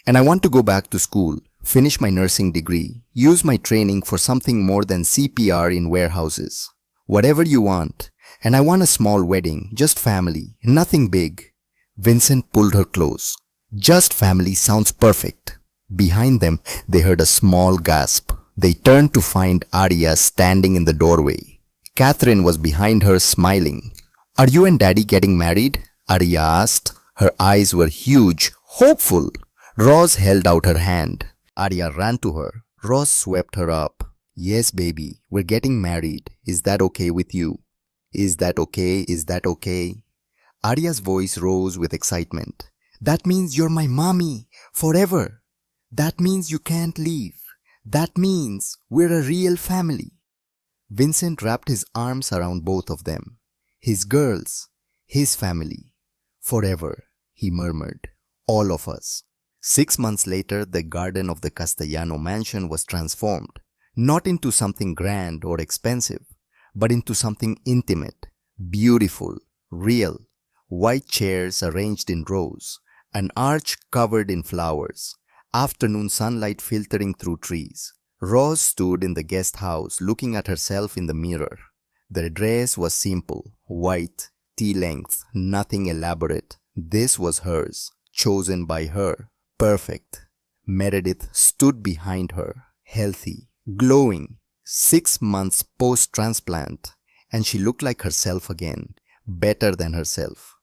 And I want to go back to school, finish my nursing degree, use my training for something more than CPR in warehouses. Whatever you want. And I want a small wedding, just family, nothing big. Vincent pulled her close. Just family sounds perfect. Behind them, they heard a small gasp. They turned to find Arya standing in the doorway. Catherine was behind her smiling. Are you and Daddy getting married? Arya asked. Her eyes were huge, hopeful. Rose held out her hand. Arya ran to her. Rose swept her up. Yes, baby, we're getting married. Is that okay with you? Is that okay? Is that okay? Arya's voice rose with excitement. That means you're my mommy, forever. That means you can't leave. That means we're a real family. Vincent wrapped his arms around both of them. His girls, his family. Forever, he murmured. All of us. 6 months later, the garden of the Castellano mansion was transformed, not into something grand or expensive, but into something intimate, beautiful, real. White chairs arranged in rows, an arch covered in flowers, afternoon sunlight filtering through trees. Rose stood in the guest house looking at herself in the mirror. The dress was simple, white, tea-length, nothing elaborate. This was hers, chosen by her, perfect. Meredith stood behind her, healthy, glowing, 6 months post-transplant, and she looked like herself again, better than herself.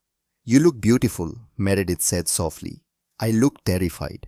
You look beautiful, Meredith said softly. I look terrified.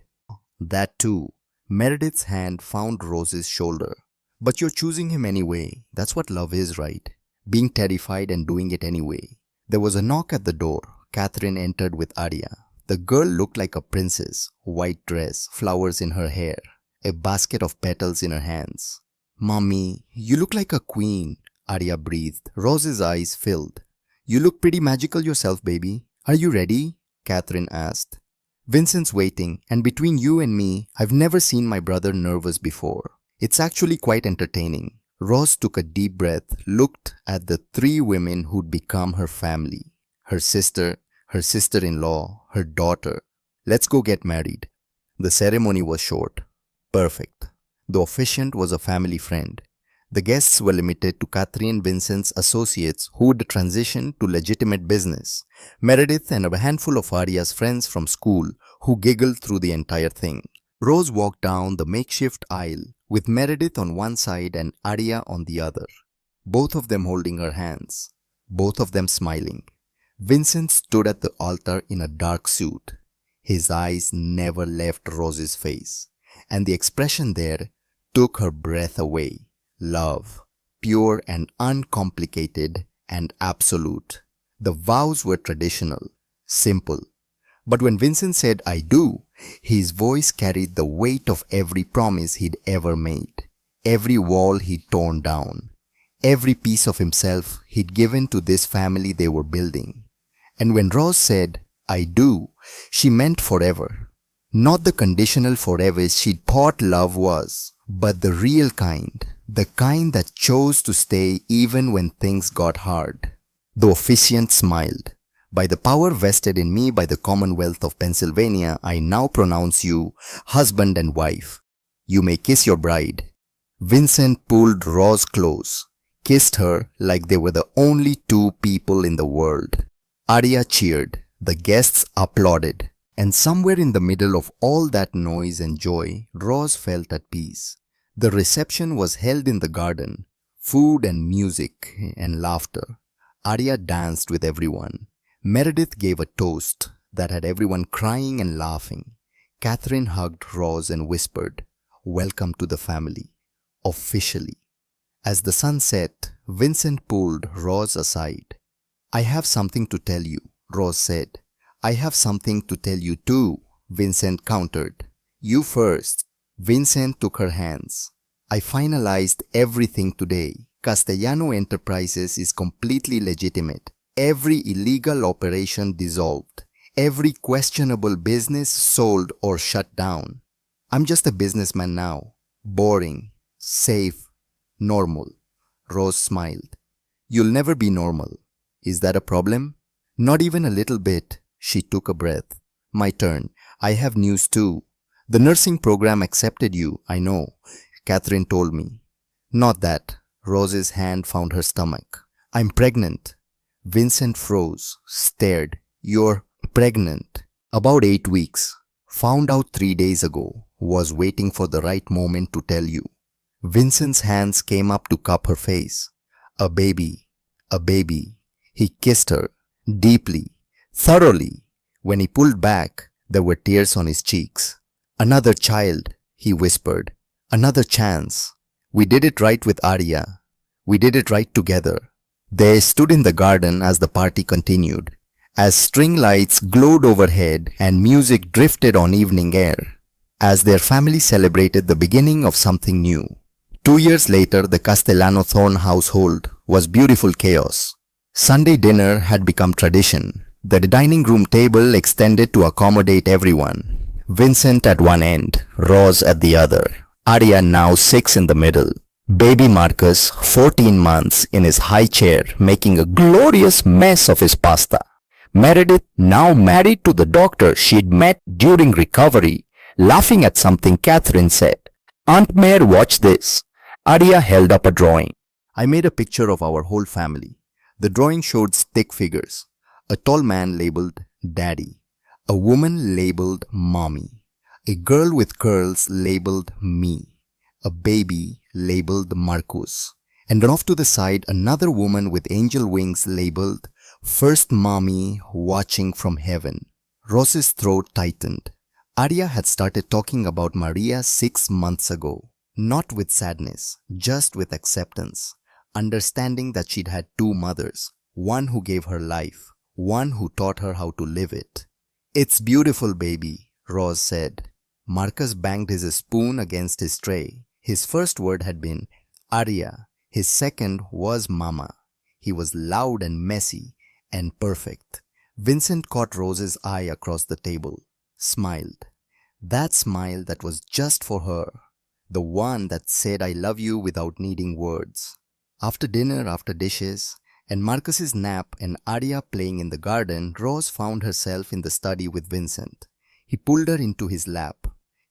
That too. Meredith's hand found Rose's shoulder. But you're choosing him anyway. That's what love is, right? Being terrified and doing it anyway. There was a knock at the door. Catherine entered with Arya. The girl looked like a princess. White dress, flowers in her hair, a basket of petals in her hands. Mommy, you look like a queen, Arya breathed. Rose's eyes filled. You look pretty magical yourself, baby. Are you ready? Catherine asked. Vincent's waiting, and between you and me, I've never seen my brother nervous before. It's actually quite entertaining. Rose took a deep breath, looked at the 3 women who'd become her family. Her sister, her sister-in-law, her daughter. Let's go get married. The ceremony was short. Perfect. The officiant was a family friend. The guests were limited to Catherine Vincent's associates who would transition to legitimate business, Meredith and a handful of Arya's friends from school who giggled through the entire thing. Rose walked down the makeshift aisle with Meredith on one side and Arya on the other, both of them holding her hands, both of them smiling. Vincent stood at the altar in a dark suit. His eyes never left Rose's face, and the expression there took her breath away. Love, pure and uncomplicated and absolute. The vows were traditional, simple. But when Vincent said, "I do," his voice carried the weight of every promise he'd ever made, every wall he'd torn down, every piece of himself he'd given to this family they were building. And when Rose said, "I do," she meant forever. Not the conditional forever she thought love was, but the real kind, the kind that chose to stay even when things got hard. The officiant smiled. "By the power vested in me by the Commonwealth of Pennsylvania, I now pronounce you husband and wife. You may kiss your bride." Vincent pulled Rose close, kissed her like they were the only two people in the world. Arya cheered, the guests applauded, and somewhere in the middle of all that noise and joy, Rose felt at peace. The reception was held in the garden, food and music and laughter. Arya danced with everyone. Meredith gave a toast that had everyone crying and laughing. Catherine hugged Rose and whispered, "Welcome to the family." Officially. As the sun set, Vincent pulled Rose aside. "I have something to tell you," Rose said. "I have something to tell you too," Vincent countered. "You first." Vincent took her hands. "I finalized everything today. Castellano Enterprises is completely legitimate. Every illegal operation dissolved. Every questionable business sold or shut down. I'm just a businessman now. Boring, safe, normal." Rose smiled. "You'll never be normal. Is that a problem?" "Not even a little bit." She took a breath. "My turn. I have news too. The nursing program accepted you, I know. Catherine told me." "Not that." Rose's hand found her stomach. "I'm pregnant." Vincent froze, stared. "You're pregnant?" "About 8 weeks. Found out 3 days ago. Was waiting for the right moment to tell you." Vincent's hands came up to cup her face. "A baby. A baby." He kissed her, deeply, thoroughly. When he pulled back, there were tears on his cheeks. "Another child," he whispered. "Another chance. We did it right with Arya. We did it right together." They stood in the garden as the party continued, as string lights glowed overhead and music drifted on evening air, as their family celebrated the beginning of something new. 2 years later, the Castellano Thorne household was beautiful chaos. Sunday dinner had become tradition. The dining room table extended to accommodate everyone. Vincent at one end, Rose at the other. Arya now 6 in the middle. Baby Marcus, 14 months, in his high chair, making a glorious mess of his pasta. Meredith, now married to the doctor she'd met during recovery, laughing at something Catherine said. "Aunt Mare, watch this." Arya held up a drawing. "I made a picture of our whole family." The drawing showed stick figures. A tall man labeled Daddy. A woman labeled Mommy. A girl with curls labeled Me. A baby labeled Marcus. And off to the side, another woman with angel wings labeled First Mommy Watching from Heaven. Rose's throat tightened. Arya had started talking about Maria 6 months ago. Not with sadness, just with acceptance. Understanding that she'd had 2 mothers. One who gave her life. One who taught her how to live it. "It's beautiful, baby," Rose said. Marcus banged his spoon against his tray. His first word had been Arya. His second was Mama. He was loud and messy and perfect. Vincent caught Rose's eye across the table. Smiled. That smile that was just for her. The one that said "I love you" without needing words. After dinner, after dishes, and Marcus's nap and Arya playing in the garden, Rose found herself in the study with Vincent. He pulled her into his lap.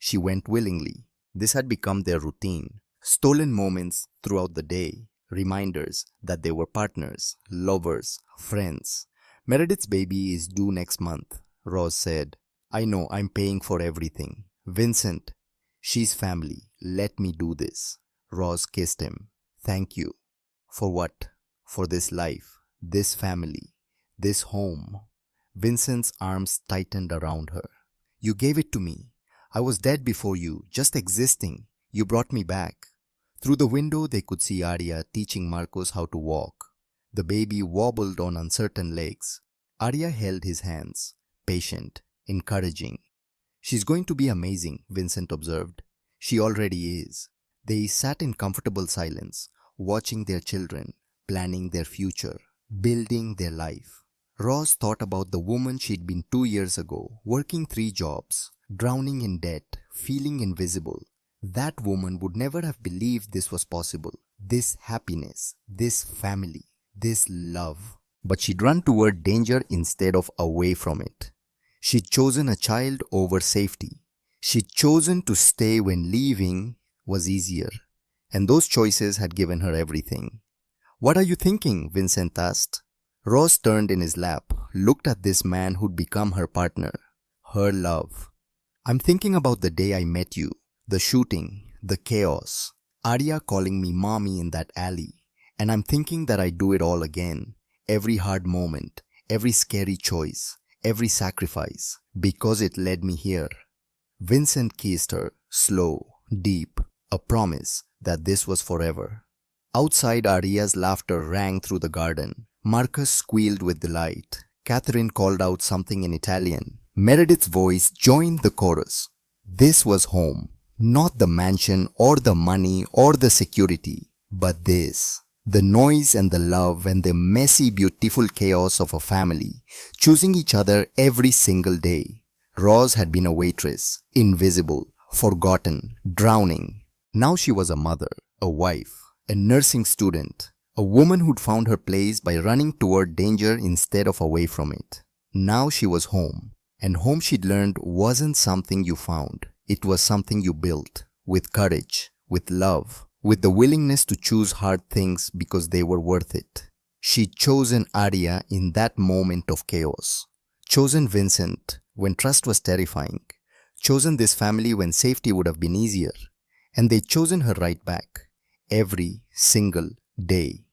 She went willingly. This had become their routine. Stolen moments throughout the day. Reminders that they were partners, lovers, friends. "Meredith's baby is due next month," Rose said. "I know, I'm paying for everything." "Vincent, she's family. Let me do this." Rose kissed him. "Thank you." "For what?" "For this life, this family, this home." Vincent's arms tightened around her. "You gave it to me. I was dead before you, just existing. you brought me back." Through the window, they could see Arya teaching Marcos how to walk. The baby wobbled on uncertain legs. Arya held his hands, patient, encouraging. "She's going to be amazing," Vincent observed. "She already is." They sat in comfortable silence, watching their children, planning their future, building their life. Roz thought about the woman she'd been 2 years ago, working 3 jobs, drowning in debt, feeling invisible. That woman would never have believed this was possible. This happiness, this family, this love. But she'd run toward danger instead of away from it. She'd chosen a child over safety. She'd chosen to stay when leaving was easier. And those choices had given her everything. "What are you thinking?" Vincent asked. Ross turned in his lap, looked at this man who'd become her partner, her love. "I'm thinking about the day I met you, the shooting, the chaos, Arya calling me mommy in that alley, and I'm thinking that I'd do it all again, every hard moment, every scary choice, every sacrifice, because it led me here." Vincent kissed her, slow, deep, a promise that this was forever. Outside, Arya's laughter rang through the garden. Marcus squealed with delight. Catherine called out something in Italian. Meredith's voice joined the chorus. This was home. Not the mansion or the money or the security, but this. The noise and the love and the messy, beautiful chaos of a family, choosing each other every single day. Roz had been a waitress, invisible, forgotten, drowning. Now she was a mother, a wife, a nursing student, a woman who'd found her place by running toward danger instead of away from it. Now she was home, and home she'd learned wasn't something you found. It was something you built, with courage, with love, with the willingness to choose hard things because they were worth it. She'd chosen Arya in that moment of chaos, chosen Vincent when trust was terrifying, chosen this family when safety would have been easier, and they'd chosen her right back, every single day.